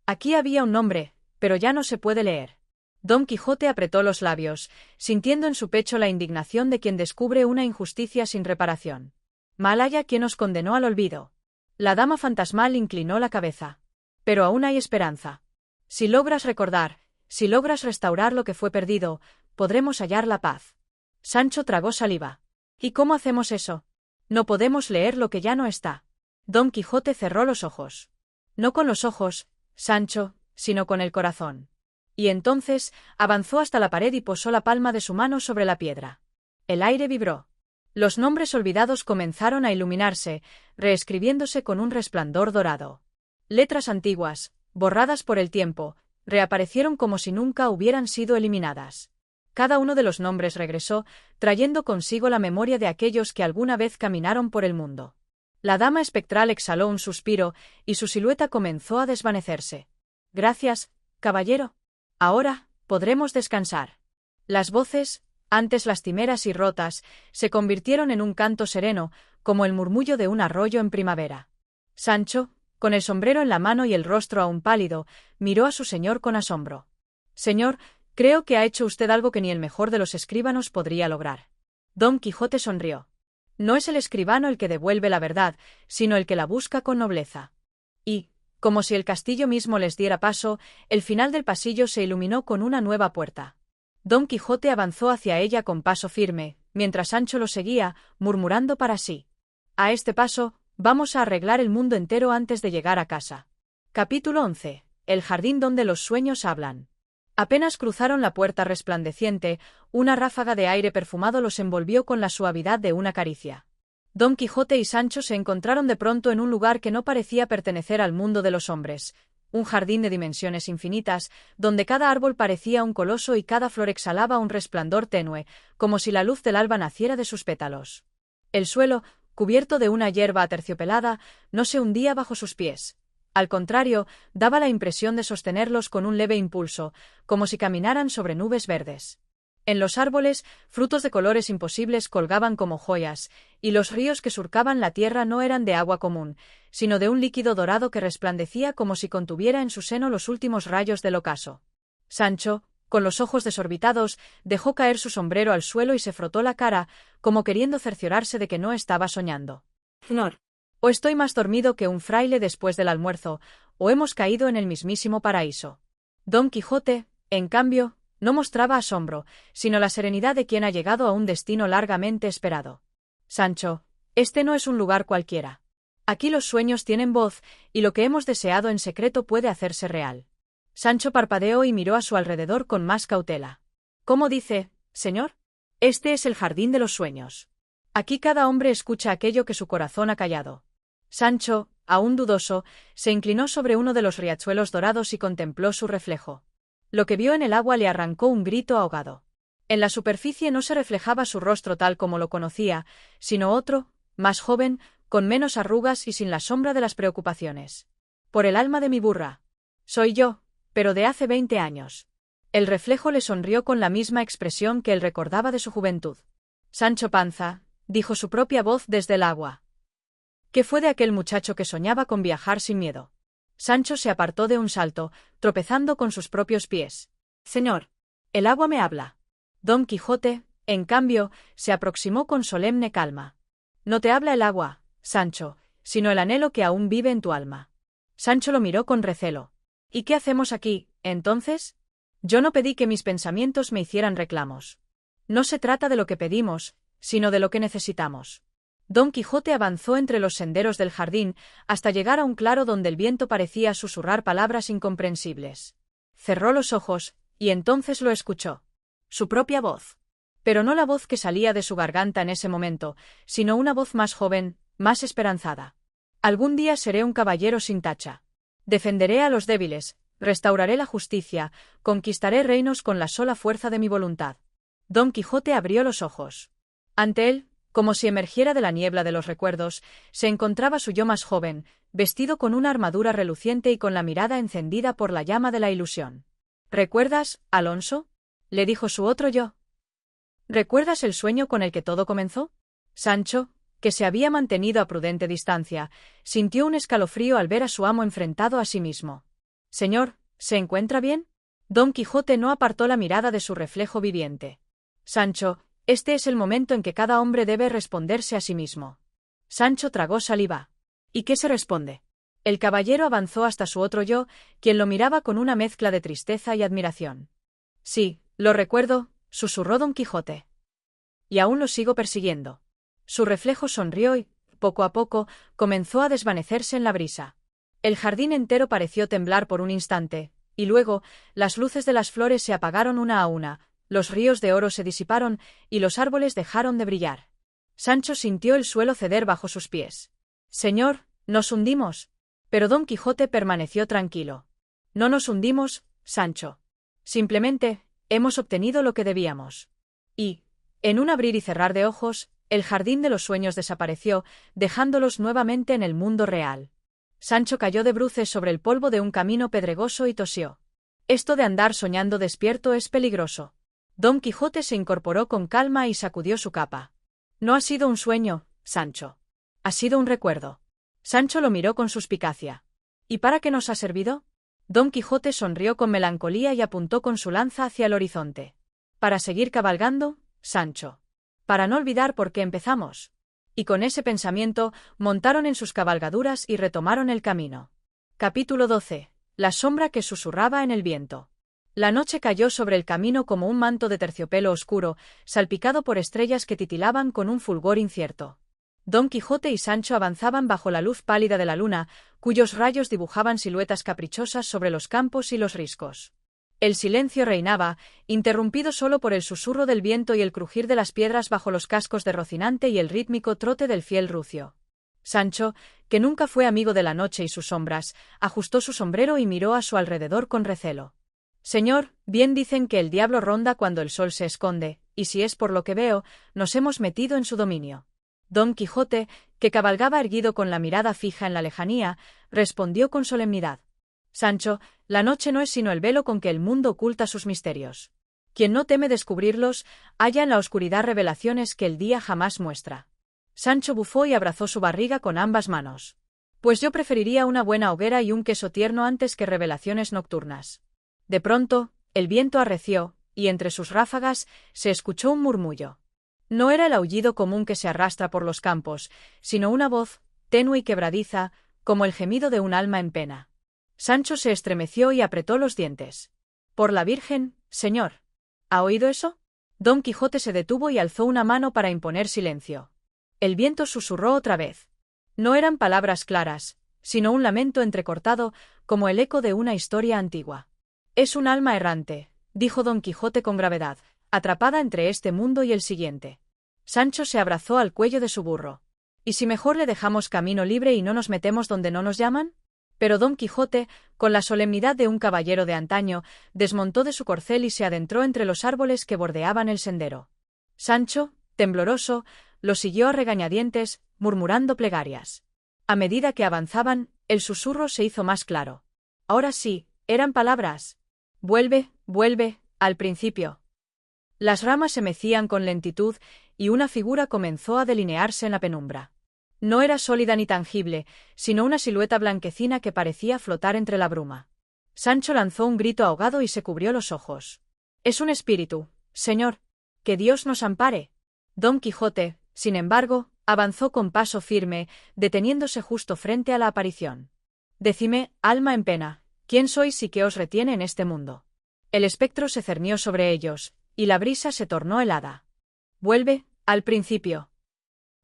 Aquí había un nombre, pero ya no se puede leer. Don Quijote apretó los labios, sintiendo en su pecho la indignación de quien descubre una injusticia sin reparación. «Malaya quien os condenó al olvido». La dama fantasmal inclinó la cabeza. «Pero aún hay esperanza. Si logras recordar, si logras restaurar lo que fue perdido, podremos hallar la paz». Sancho tragó saliva. «¿Y cómo hacemos eso? No podemos leer lo que ya no está». Don Quijote cerró los ojos. «No con los ojos, Sancho, sino con el corazón». Y entonces avanzó hasta la pared y posó la palma de su mano sobre la piedra. El aire vibró. Los nombres olvidados comenzaron a iluminarse, reescribiéndose con un resplandor dorado. Letras antiguas, borradas por el tiempo, reaparecieron como si nunca hubieran sido eliminadas. Cada uno de los nombres regresó, trayendo consigo la memoria de aquellos que alguna vez caminaron por el mundo. La dama espectral exhaló un suspiro, y su silueta comenzó a desvanecerse. «Gracias, caballero. Ahora, podremos descansar». Las voces, antes lastimeras y rotas, se convirtieron en un canto sereno, como el murmullo de un arroyo en primavera. Sancho, con el sombrero en la mano y el rostro aún pálido, miró a su señor con asombro. «Señor, creo que ha hecho usted algo que ni el mejor de los escribanos podría lograr». Don Quijote sonrió. «No es el escribano el que devuelve la verdad, sino el que la busca con nobleza. Y, Como si el castillo mismo les diera paso, el final del pasillo se iluminó con una nueva puerta. Don Quijote avanzó hacia ella con paso firme, mientras Sancho lo seguía, murmurando para sí: «A este paso, vamos a arreglar el mundo entero antes de llegar a casa». Capítulo 11. El jardín donde los sueños hablan. Apenas cruzaron la puerta resplandeciente, una ráfaga de aire perfumado los envolvió con la suavidad de una caricia. Don Quijote y Sancho se encontraron de pronto en un lugar que no parecía pertenecer al mundo de los hombres, un jardín de dimensiones infinitas, donde cada árbol parecía un coloso y cada flor exhalaba un resplandor tenue, como si la luz del alba naciera de sus pétalos. El suelo, cubierto de una hierba aterciopelada, no se hundía bajo sus pies. Al contrario, daba la impresión de sostenerlos con un leve impulso, como si caminaran sobre nubes verdes. En los árboles, frutos de colores imposibles colgaban como joyas, y los ríos que surcaban la tierra no eran de agua común, sino de un líquido dorado que resplandecía como si contuviera en su seno los últimos rayos del ocaso. Sancho, con los ojos desorbitados, dejó caer su sombrero al suelo y se frotó la cara, como queriendo cerciorarse de que no estaba soñando. «Señor, o estoy más dormido que un fraile después del almuerzo, o hemos caído en el mismísimo paraíso». Don Quijote, en cambio, no mostraba asombro, sino la serenidad de quien ha llegado a un destino largamente esperado. «Sancho, este no es un lugar cualquiera. Aquí los sueños tienen voz, y lo que hemos deseado en secreto puede hacerse real». Sancho parpadeó y miró a su alrededor con más cautela. «¿Cómo dice, señor? Este es el jardín de los sueños. Aquí cada hombre escucha aquello que su corazón ha callado». Sancho, aún dudoso, se inclinó sobre uno de los riachuelos dorados y contempló su reflejo. Lo que vio en el agua le arrancó un grito ahogado. En la superficie no se reflejaba su rostro tal como lo conocía, sino otro, más joven, con menos arrugas y sin la sombra de las preocupaciones. «Por el alma de mi burra. Soy yo, pero de hace 20 años». El reflejo le sonrió con la misma expresión que él recordaba de su juventud. «Sancho Panza», dijo su propia voz desde el agua. «¿Qué fue de aquel muchacho que soñaba con viajar sin miedo?». Sancho se apartó de un salto, tropezando con sus propios pies. «Señor, el agua me habla». Don Quijote, en cambio, se aproximó con solemne calma. «No te habla el agua, Sancho, sino el anhelo que aún vive en tu alma». Sancho lo miró con recelo. «¿Y qué hacemos aquí, entonces? Yo no pedí que mis pensamientos me hicieran reclamos. No se trata de lo que pedimos, sino de lo que necesitamos». Don Quijote avanzó entre los senderos del jardín hasta llegar a un claro donde el viento parecía susurrar palabras incomprensibles. Cerró los ojos, y entonces lo escuchó. Su propia voz. Pero no la voz que salía de su garganta en ese momento, sino una voz más joven, más esperanzada. «Algún día seré un caballero sin tacha. Defenderé a los débiles, restauraré la justicia, conquistaré reinos con la sola fuerza de mi voluntad». Don Quijote abrió los ojos. Ante él, como si emergiera de la niebla de los recuerdos, se encontraba su yo más joven, vestido con una armadura reluciente y con la mirada encendida por la llama de la ilusión. «¿Recuerdas, Alonso?», le dijo su otro yo. «¿Recuerdas el sueño con el que todo comenzó?». Sancho, que se había mantenido a prudente distancia, sintió un escalofrío al ver a su amo enfrentado a sí mismo. «Señor, ¿se encuentra bien?». Don Quijote no apartó la mirada de su reflejo viviente. «Sancho, este es el momento en que cada hombre debe responderse a sí mismo». Sancho tragó saliva. «¿Y qué se responde?». El caballero avanzó hasta su otro yo, quien lo miraba con una mezcla de tristeza y admiración. «Sí, lo recuerdo», susurró Don Quijote. «Y aún lo sigo persiguiendo». Su reflejo sonrió y, poco a poco, comenzó a desvanecerse en la brisa. El jardín entero pareció temblar por un instante, y luego, las luces de las flores se apagaron una a una, los ríos de oro se disiparon, y los árboles dejaron de brillar. Sancho sintió el suelo ceder bajo sus pies. «Señor, nos hundimos». Pero Don Quijote permaneció tranquilo. «No nos hundimos, Sancho. Simplemente, hemos obtenido lo que debíamos». Y, en un abrir y cerrar de ojos, el jardín de los sueños desapareció, dejándolos nuevamente en el mundo real. Sancho cayó de bruces sobre el polvo de un camino pedregoso y tosió. «Esto de andar soñando despierto es peligroso». Don Quijote se incorporó con calma y sacudió su capa. «No ha sido un sueño, Sancho. Ha sido un recuerdo». Sancho lo miró con suspicacia. «¿Y para qué nos ha servido?». Don Quijote sonrió con melancolía y apuntó con su lanza hacia el horizonte. «Para seguir cabalgando, Sancho. Para no olvidar por qué empezamos». Y con ese pensamiento, montaron en sus cabalgaduras y retomaron el camino. Capítulo 12. La sombra que susurraba en el viento. La noche cayó sobre el camino como un manto de terciopelo oscuro, salpicado por estrellas que titilaban con un fulgor incierto. Don Quijote y Sancho avanzaban bajo la luz pálida de la luna, cuyos rayos dibujaban siluetas caprichosas sobre los campos y los riscos. El silencio reinaba, interrumpido solo por el susurro del viento y el crujir de las piedras bajo los cascos de Rocinante y el rítmico trote del fiel rucio. Sancho, que nunca fue amigo de la noche y sus sombras, ajustó su sombrero y miró a su alrededor con recelo. «Señor, bien dicen que el diablo ronda cuando el sol se esconde, y si es por lo que veo, nos hemos metido en su dominio». Don Quijote, que cabalgaba erguido con la mirada fija en la lejanía, respondió con solemnidad. «Sancho, la noche no es sino el velo con que el mundo oculta sus misterios. Quien no teme descubrirlos, halla en la oscuridad revelaciones que el día jamás muestra». Sancho bufó y abrazó su barriga con ambas manos. «Pues yo preferiría una buena hoguera y un queso tierno antes que revelaciones nocturnas». De pronto, el viento arreció, y entre sus ráfagas se escuchó un murmullo. No era el aullido común que se arrastra por los campos, sino una voz, tenue y quebradiza, como el gemido de un alma en pena. Sancho se estremeció y apretó los dientes. «Por la Virgen, señor. ¿Ha oído eso?». Don Quijote se detuvo y alzó una mano para imponer silencio. El viento susurró otra vez. No eran palabras claras, sino un lamento entrecortado, como el eco de una historia antigua. «Es un alma errante», dijo Don Quijote con gravedad, «atrapada entre este mundo y el siguiente». Sancho se abrazó al cuello de su burro. «¿Y si mejor le dejamos camino libre y no nos metemos donde no nos llaman?». Pero Don Quijote, con la solemnidad de un caballero de antaño, desmontó de su corcel y se adentró entre los árboles que bordeaban el sendero. Sancho, tembloroso, lo siguió a regañadientes, murmurando plegarias. A medida que avanzaban, el susurro se hizo más claro. Ahora sí, eran palabras. «Vuelve, vuelve, al principio». Las ramas se mecían con lentitud y una figura comenzó a delinearse en la penumbra. No era sólida ni tangible, sino una silueta blanquecina que parecía flotar entre la bruma. Sancho lanzó un grito ahogado y se cubrió los ojos. «Es un espíritu, señor. Que Dios nos ampare». Don Quijote, sin embargo, avanzó con paso firme, deteniéndose justo frente a la aparición. «Decime, alma en pena, ¿quién sois y qué os retiene en este mundo?». El espectro se cernió sobre ellos, y la brisa se tornó helada. «Vuelve, al principio».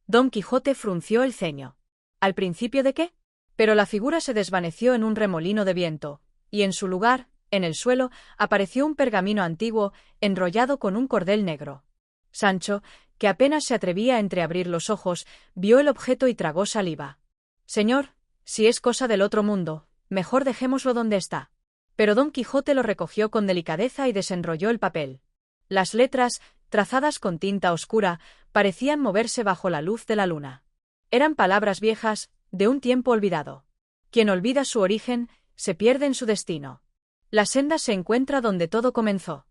Don Quijote frunció el ceño. ¿Al principio de qué? Pero la figura se desvaneció en un remolino de viento, y en su lugar, en el suelo, apareció un pergamino antiguo, enrollado con un cordel negro. Sancho, que apenas se atrevía a entreabrir los ojos, vio el objeto y tragó saliva. «Señor, si es cosa del otro mundo, mejor dejémoslo donde está». Pero Don Quijote lo recogió con delicadeza y desenrolló el papel. Las letras, trazadas con tinta oscura, parecían moverse bajo la luz de la luna. Eran palabras viejas, de un tiempo olvidado. Quien olvida su origen, se pierde en su destino. La senda se encuentra donde todo comenzó.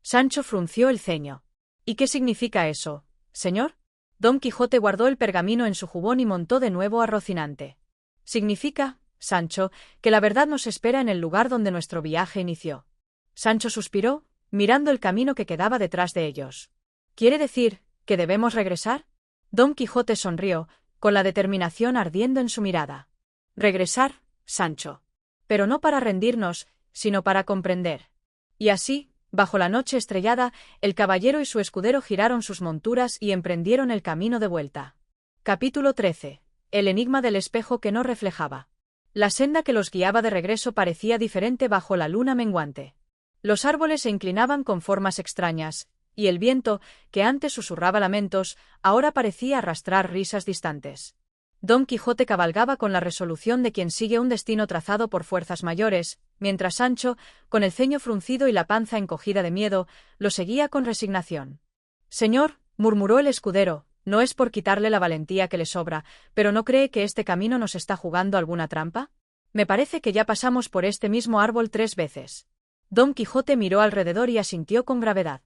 Sancho frunció el ceño. «¿Y qué significa eso, señor?». Don Quijote guardó el pergamino en su jubón y montó de nuevo a Rocinante. «Significa, Sancho, que la verdad nos espera en el lugar donde nuestro viaje inició». Sancho suspiró, mirando el camino que quedaba detrás de ellos. «¿Quiere decir que debemos regresar?». Don Quijote sonrió, con la determinación ardiendo en su mirada. «Regresar, Sancho. Pero no para rendirnos, sino para comprender». Y así, bajo la noche estrellada, el caballero y su escudero giraron sus monturas y emprendieron el camino de vuelta. Capítulo 13. El enigma del espejo que no reflejaba. La senda que los guiaba de regreso parecía diferente bajo la luna menguante. Los árboles se inclinaban con formas extrañas, y el viento, que antes susurraba lamentos, ahora parecía arrastrar risas distantes. Don Quijote cabalgaba con la resolución de quien sigue un destino trazado por fuerzas mayores, mientras Sancho, con el ceño fruncido y la panza encogida de miedo, lo seguía con resignación. «Señor», murmuró el escudero, «no es por quitarle la valentía que le sobra, pero ¿no cree que este camino nos está jugando alguna trampa? Me parece que ya pasamos por este mismo árbol 3 veces». Don Quijote miró alrededor y asintió con gravedad.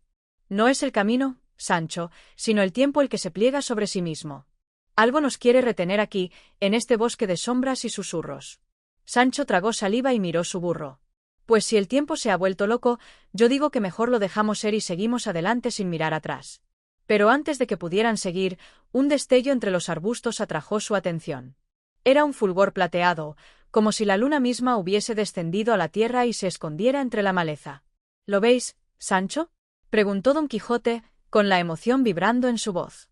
«No es el camino, Sancho, sino el tiempo el que se pliega sobre sí mismo. Algo nos quiere retener aquí, en este bosque de sombras y susurros». Sancho tragó saliva y miró su burro. «Pues si el tiempo se ha vuelto loco, yo digo que mejor lo dejamos ser y seguimos adelante sin mirar atrás». Pero antes de que pudieran seguir, un destello entre los arbustos atrajo su atención. Era un fulgor plateado, como si la luna misma hubiese descendido a la tierra y se escondiera entre la maleza. ¿Lo veis, Sancho?, preguntó Don Quijote, con la emoción vibrando en su voz.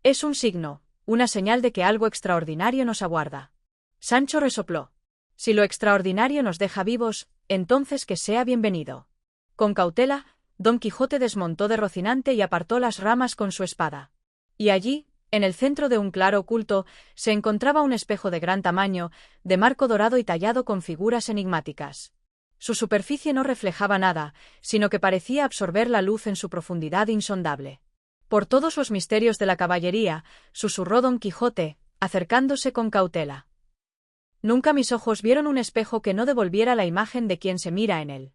Es un signo, una señal de que algo extraordinario nos aguarda. Sancho resopló. Si lo extraordinario nos deja vivos, entonces que sea bienvenido. Con cautela, Don Quijote desmontó de Rocinante y apartó las ramas con su espada. Y allí, en el centro de un claro oculto, se encontraba un espejo de gran tamaño, de marco dorado y tallado con figuras enigmáticas. Su superficie no reflejaba nada, sino que parecía absorber la luz en su profundidad insondable. Por todos los misterios de la caballería, susurró Don Quijote, acercándose con cautela. Nunca mis ojos vieron un espejo que no devolviera la imagen de quien se mira en él.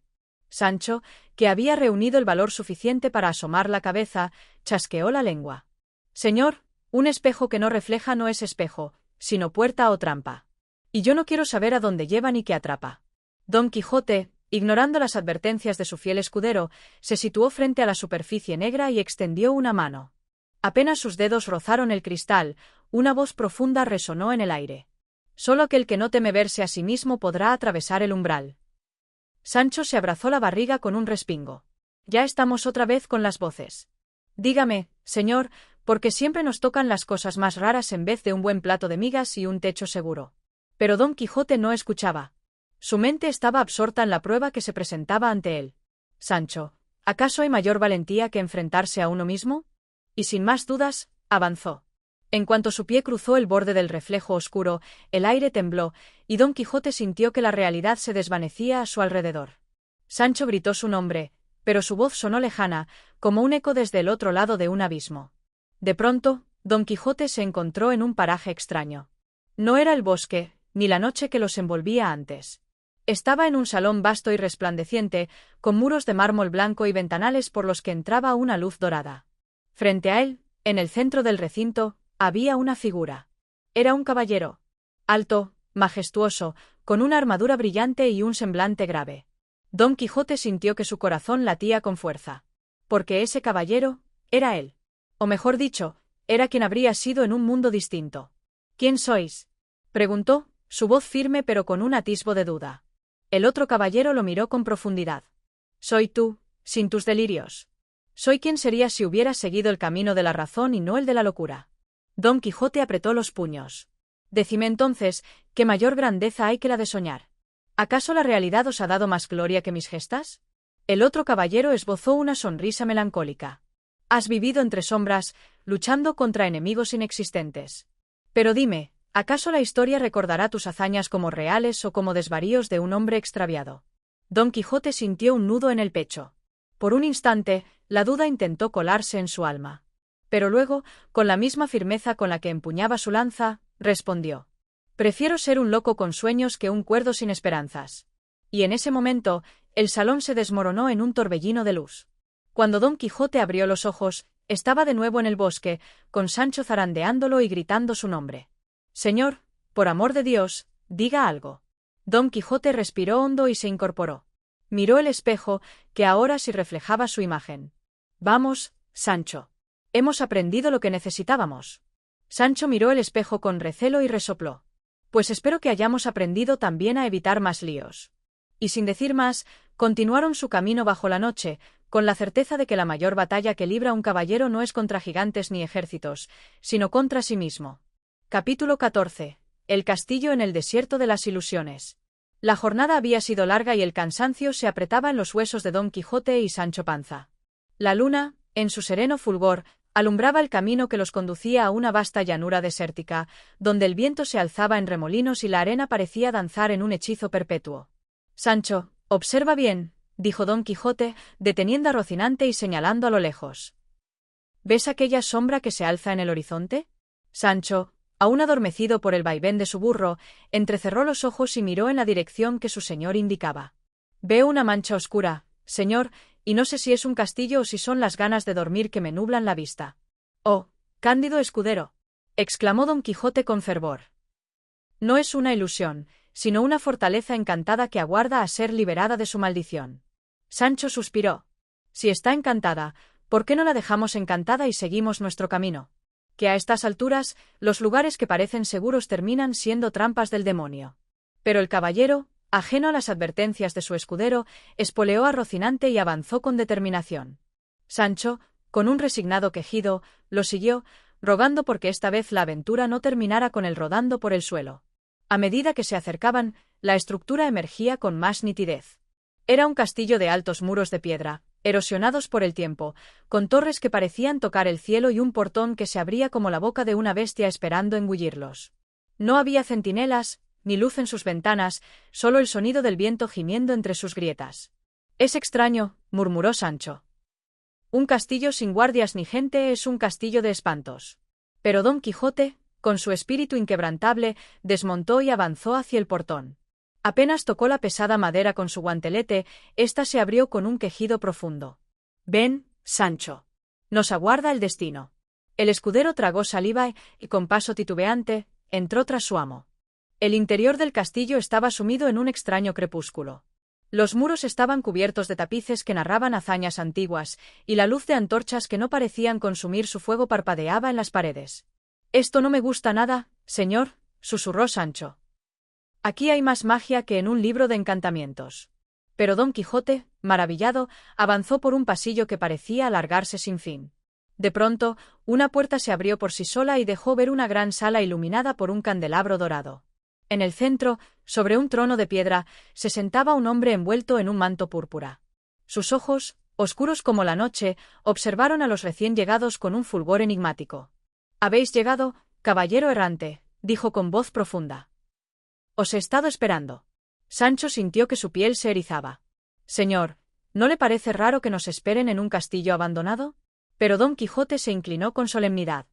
Sancho, que había reunido el valor suficiente para asomar la cabeza, chasqueó la lengua. Señor, un espejo que no refleja no es espejo, sino puerta o trampa. Y yo no quiero saber a dónde lleva ni qué atrapa. Don Quijote, ignorando las advertencias de su fiel escudero, se situó frente a la superficie negra y extendió una mano. Apenas sus dedos rozaron el cristal, una voz profunda resonó en el aire. Solo aquel que no teme verse a sí mismo podrá atravesar el umbral. Sancho se abrazó la barriga con un respingo. Ya estamos otra vez con las voces. Dígame, señor, porque siempre nos tocan las cosas más raras en vez de un buen plato de migas y un techo seguro. Pero Don Quijote no escuchaba. Su mente estaba absorta en la prueba que se presentaba ante él. Sancho, ¿acaso hay mayor valentía que enfrentarse a uno mismo? Y sin más dudas, avanzó. En cuanto su pie cruzó el borde del reflejo oscuro, el aire tembló, y Don Quijote sintió que la realidad se desvanecía a su alrededor. Sancho gritó su nombre, pero su voz sonó lejana, como un eco desde el otro lado de un abismo. De pronto, Don Quijote se encontró en un paraje extraño. No era el bosque, ni la noche que los envolvía antes. Estaba en un salón vasto y resplandeciente, con muros de mármol blanco y ventanales por los que entraba una luz dorada. Frente a él, en el centro del recinto, había una figura. Era un caballero. Alto, majestuoso, con una armadura brillante y un semblante grave. Don Quijote sintió que su corazón latía con fuerza. Porque ese caballero era él. O mejor dicho, era quien habría sido en un mundo distinto. ¿Quién sois?, preguntó, su voz firme pero con un atisbo de duda. El otro caballero lo miró con profundidad. Soy tú, sin tus delirios. Soy quien sería si hubieras seguido el camino de la razón y no el de la locura. Don Quijote apretó los puños. Decime entonces, ¿qué mayor grandeza hay que la de soñar? ¿Acaso la realidad os ha dado más gloria que mis gestas? El otro caballero esbozó una sonrisa melancólica. Has vivido entre sombras, luchando contra enemigos inexistentes. Pero dime, ¿acaso la historia recordará tus hazañas como reales o como desvaríos de un hombre extraviado? Don Quijote sintió un nudo en el pecho. Por un instante, la duda intentó colarse en su alma. Pero luego, con la misma firmeza con la que empuñaba su lanza, respondió. Prefiero ser un loco con sueños que un cuerdo sin esperanzas. Y en ese momento, el salón se desmoronó en un torbellino de luz. Cuando Don Quijote abrió los ojos, estaba de nuevo en el bosque, con Sancho zarandeándolo y gritando su nombre. Señor, por amor de Dios, diga algo. Don Quijote respiró hondo y se incorporó. Miró el espejo, que ahora sí reflejaba su imagen. Vamos, Sancho. Hemos aprendido lo que necesitábamos. Sancho miró el espejo con recelo y resopló. Pues espero que hayamos aprendido también a evitar más líos. Y sin decir más, continuaron su camino bajo la noche, con la certeza de que la mayor batalla que libra un caballero no es contra gigantes ni ejércitos, sino contra sí mismo. Capítulo 14. El castillo en el desierto de las ilusiones. La jornada había sido larga y el cansancio se apretaba en los huesos de Don Quijote y Sancho Panza. La luna, en su sereno fulgor, alumbraba el camino que los conducía a una vasta llanura desértica, donde el viento se alzaba en remolinos y la arena parecía danzar en un hechizo perpetuo. Sancho, observa bien, dijo Don Quijote, deteniendo a Rocinante y señalando a lo lejos. ¿Ves aquella sombra que se alza en el horizonte? Sancho, aún adormecido por el vaivén de su burro, entrecerró los ojos y miró en la dirección que su señor indicaba. Veo una mancha oscura, señor, y no sé si es un castillo o si son las ganas de dormir que me nublan la vista. Oh, cándido escudero, exclamó Don Quijote con fervor. No es una ilusión, sino una fortaleza encantada que aguarda a ser liberada de su maldición. Sancho suspiró. Si está encantada, ¿por qué no la dejamos encantada y seguimos nuestro camino? Que a estas alturas, los lugares que parecen seguros terminan siendo trampas del demonio. Pero el caballero, ajeno a las advertencias de su escudero, espoleó a Rocinante y avanzó con determinación. Sancho, con un resignado quejido, lo siguió, rogando porque esta vez la aventura no terminara con él rodando por el suelo. A medida que se acercaban, la estructura emergía con más nitidez. Era un castillo de altos muros de piedra, erosionados por el tiempo, con torres que parecían tocar el cielo y un portón que se abría como la boca de una bestia esperando engullirlos. No había centinelas, ni luz en sus ventanas, solo el sonido del viento gimiendo entre sus grietas. «Es extraño», murmuró Sancho. «Un castillo sin guardias ni gente es un castillo de espantos». Pero Don Quijote, con su espíritu inquebrantable, desmontó y avanzó hacia el portón. Apenas tocó la pesada madera con su guantelete, ésta se abrió con un quejido profundo. «Ven, Sancho. Nos aguarda el destino». El escudero tragó saliva y, con paso titubeante, entró tras su amo. El interior del castillo estaba sumido en un extraño crepúsculo. Los muros estaban cubiertos de tapices que narraban hazañas antiguas, y la luz de antorchas que no parecían consumir su fuego parpadeaba en las paredes. «Esto no me gusta nada, señor», susurró Sancho. «Aquí hay más magia que en un libro de encantamientos». Pero Don Quijote, maravillado, avanzó por un pasillo que parecía alargarse sin fin. De pronto, una puerta se abrió por sí sola y dejó ver una gran sala iluminada por un candelabro dorado. En el centro, sobre un trono de piedra, se sentaba un hombre envuelto en un manto púrpura. Sus ojos, oscuros como la noche, observaron a los recién llegados con un fulgor enigmático. «Habéis llegado, caballero errante», dijo con voz profunda. «Os he estado esperando». Sancho sintió que su piel se erizaba. «Señor, ¿no le parece raro que nos esperen en un castillo abandonado?» Pero Don Quijote se inclinó con solemnidad.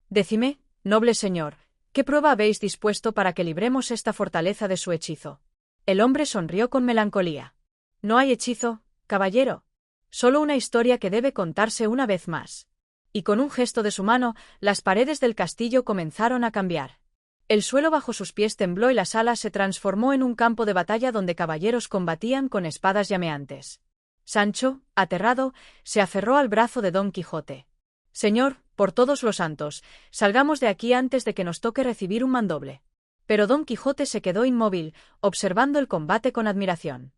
«Decime, noble señor, ¿qué prueba habéis dispuesto para que libremos esta fortaleza de su hechizo?» El hombre sonrió con melancolía. «No hay hechizo, caballero. Solo una historia que debe contarse una vez más». Y con un gesto de su mano, las paredes del castillo comenzaron a cambiar. El suelo bajo sus pies tembló y la sala se transformó en un campo de batalla donde caballeros combatían con espadas llameantes. Sancho, aterrado, se aferró al brazo de Don Quijote. «Señor, por todos los santos, salgamos de aquí antes de que nos toque recibir un mandoble». Pero Don Quijote se quedó inmóvil, observando el combate con admiración.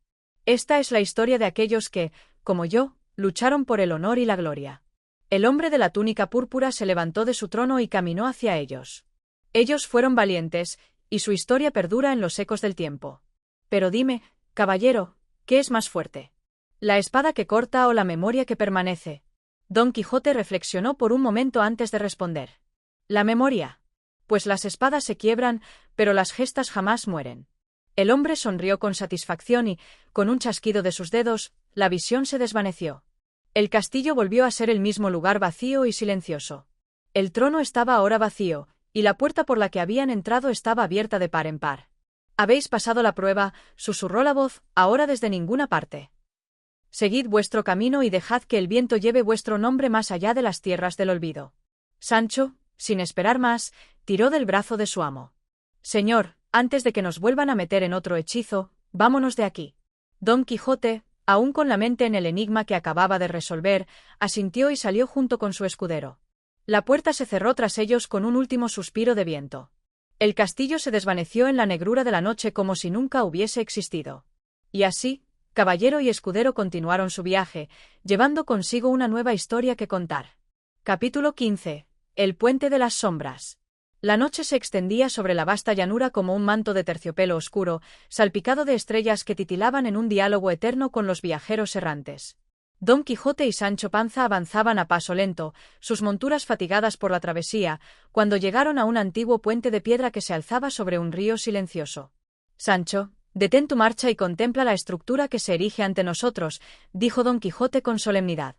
«Esta es la historia de aquellos que, como yo, lucharon por el honor y la gloria». El hombre de la túnica púrpura se levantó de su trono y caminó hacia ellos. «Ellos fueron valientes, y su historia perdura en los ecos del tiempo. Pero dime, caballero, ¿qué es más fuerte? ¿La espada que corta o la memoria que permanece?» Don Quijote reflexionó por un momento antes de responder. «La memoria. Pues las espadas se quiebran, pero las gestas jamás mueren». El hombre sonrió con satisfacción y, con un chasquido de sus dedos, la visión se desvaneció. El castillo volvió a ser el mismo lugar vacío y silencioso. El trono estaba ahora vacío, y la puerta por la que habían entrado estaba abierta de par en par. «Habéis pasado la prueba», susurró la voz, «ahora desde ninguna parte. Seguid vuestro camino y dejad que el viento lleve vuestro nombre más allá de las tierras del olvido». Sancho, sin esperar más, tiró del brazo de su amo. «Señor, antes de que nos vuelvan a meter en otro hechizo, vámonos de aquí». Don Quijote, aún con la mente en el enigma que acababa de resolver, asintió y salió junto con su escudero. La puerta se cerró tras ellos con un último suspiro de viento. El castillo se desvaneció en la negrura de la noche como si nunca hubiese existido. Y así, caballero y escudero continuaron su viaje, llevando consigo una nueva historia que contar. Capítulo 15. El puente de las sombras. La noche se extendía sobre la vasta llanura como un manto de terciopelo oscuro, salpicado de estrellas que titilaban en un diálogo eterno con los viajeros errantes. Don Quijote y Sancho Panza avanzaban a paso lento, sus monturas fatigadas por la travesía, cuando llegaron a un antiguo puente de piedra que se alzaba sobre un río silencioso. «Sancho, detén tu marcha y contempla la estructura que se erige ante nosotros», dijo Don Quijote con solemnidad.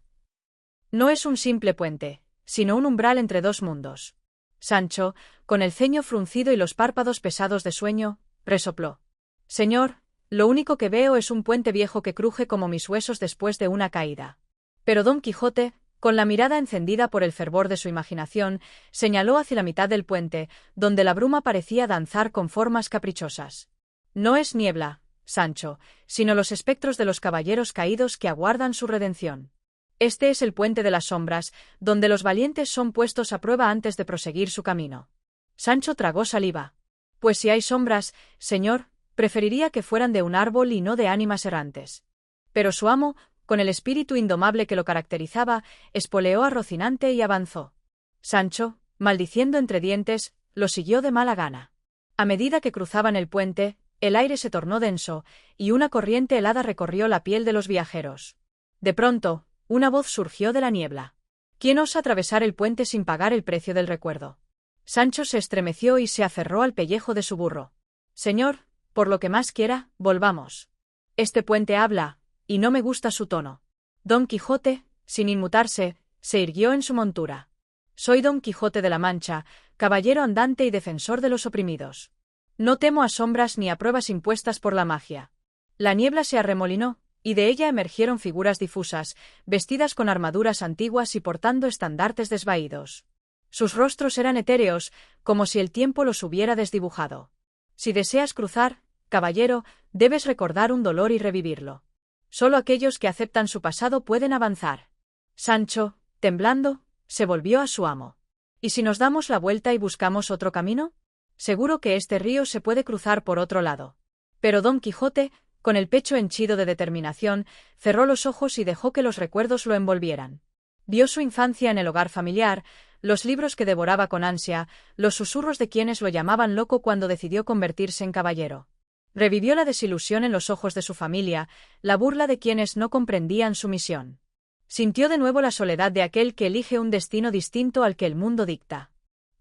«No es un simple puente, sino un umbral entre dos mundos». Sancho, con el ceño fruncido y los párpados pesados de sueño, resopló. «Señor, lo único que veo es un puente viejo que cruje como mis huesos después de una caída». Pero Don Quijote, con la mirada encendida por el fervor de su imaginación, señaló hacia la mitad del puente, donde la bruma parecía danzar con formas caprichosas. «No es niebla, Sancho, sino los espectros de los caballeros caídos que aguardan su redención. Este es el puente de las sombras, donde los valientes son puestos a prueba antes de proseguir su camino». Sancho tragó saliva. «Pues si hay sombras, señor, Preferiría que fueran de un árbol y no de ánimas errantes. Pero su amo, con el espíritu indomable que lo caracterizaba, espoleó a Rocinante y avanzó. Sancho, maldiciendo entre dientes, lo siguió de mala gana. A medida que cruzaban el puente, el aire se tornó denso, y una corriente helada recorrió la piel de los viajeros. De pronto, una voz surgió de la niebla. ¿Quién osa atravesar el puente sin pagar el precio del recuerdo? Sancho se estremeció y se aferró al pellejo de su burro. Señor, por lo que más quiera, volvamos. Este puente habla, y no me gusta su tono. Don Quijote, sin inmutarse, se irguió en su montura. Soy Don Quijote de la Mancha, caballero andante y defensor de los oprimidos. No temo a sombras ni a pruebas impuestas por la magia. La niebla se arremolinó, y de ella emergieron figuras difusas, vestidas con armaduras antiguas y portando estandartes desvaídos. Sus rostros eran etéreos, como si el tiempo los hubiera desdibujado. Si deseas cruzar, caballero, debes recordar un dolor y revivirlo. Solo aquellos que aceptan su pasado pueden avanzar. Sancho, temblando, se volvió a su amo. ¿Y si nos damos la vuelta y buscamos otro camino? Seguro que este río se puede cruzar por otro lado. Pero Don Quijote, con el pecho henchido de determinación, cerró los ojos y dejó que los recuerdos lo envolvieran. Vio su infancia en el hogar familiar, los libros que devoraba con ansia, los susurros de quienes lo llamaban loco cuando decidió convertirse en caballero. Revivió la desilusión en los ojos de su familia, la burla de quienes no comprendían su misión. Sintió de nuevo la soledad de aquel que elige un destino distinto al que el mundo dicta.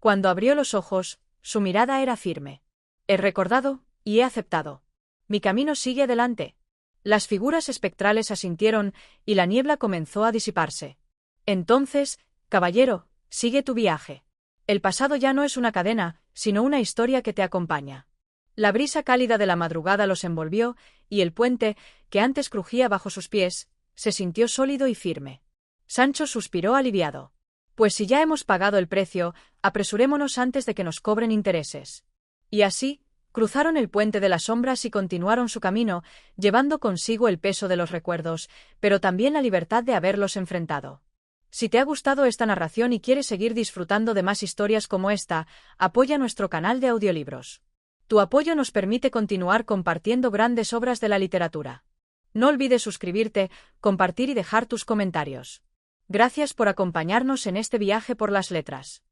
Cuando abrió los ojos, su mirada era firme. He recordado, y he aceptado. Mi camino sigue adelante. Las figuras espectrales asintieron, y la niebla comenzó a disiparse. Entonces, caballero, sigue tu viaje. El pasado ya no es una cadena, sino una historia que te acompaña. La brisa cálida de la madrugada los envolvió, y el puente, que antes crujía bajo sus pies, se sintió sólido y firme. Sancho suspiró aliviado. Pues si ya hemos pagado el precio, apresurémonos antes de que nos cobren intereses. Y así, cruzaron el puente de las sombras y continuaron su camino, llevando consigo el peso de los recuerdos, pero también la libertad de haberlos enfrentado. Si te ha gustado esta narración y quieres seguir disfrutando de más historias como esta, apoya nuestro canal de audiolibros. Tu apoyo nos permite continuar compartiendo grandes obras de la literatura. No olvides suscribirte, compartir y dejar tus comentarios. Gracias por acompañarnos en este viaje por las letras.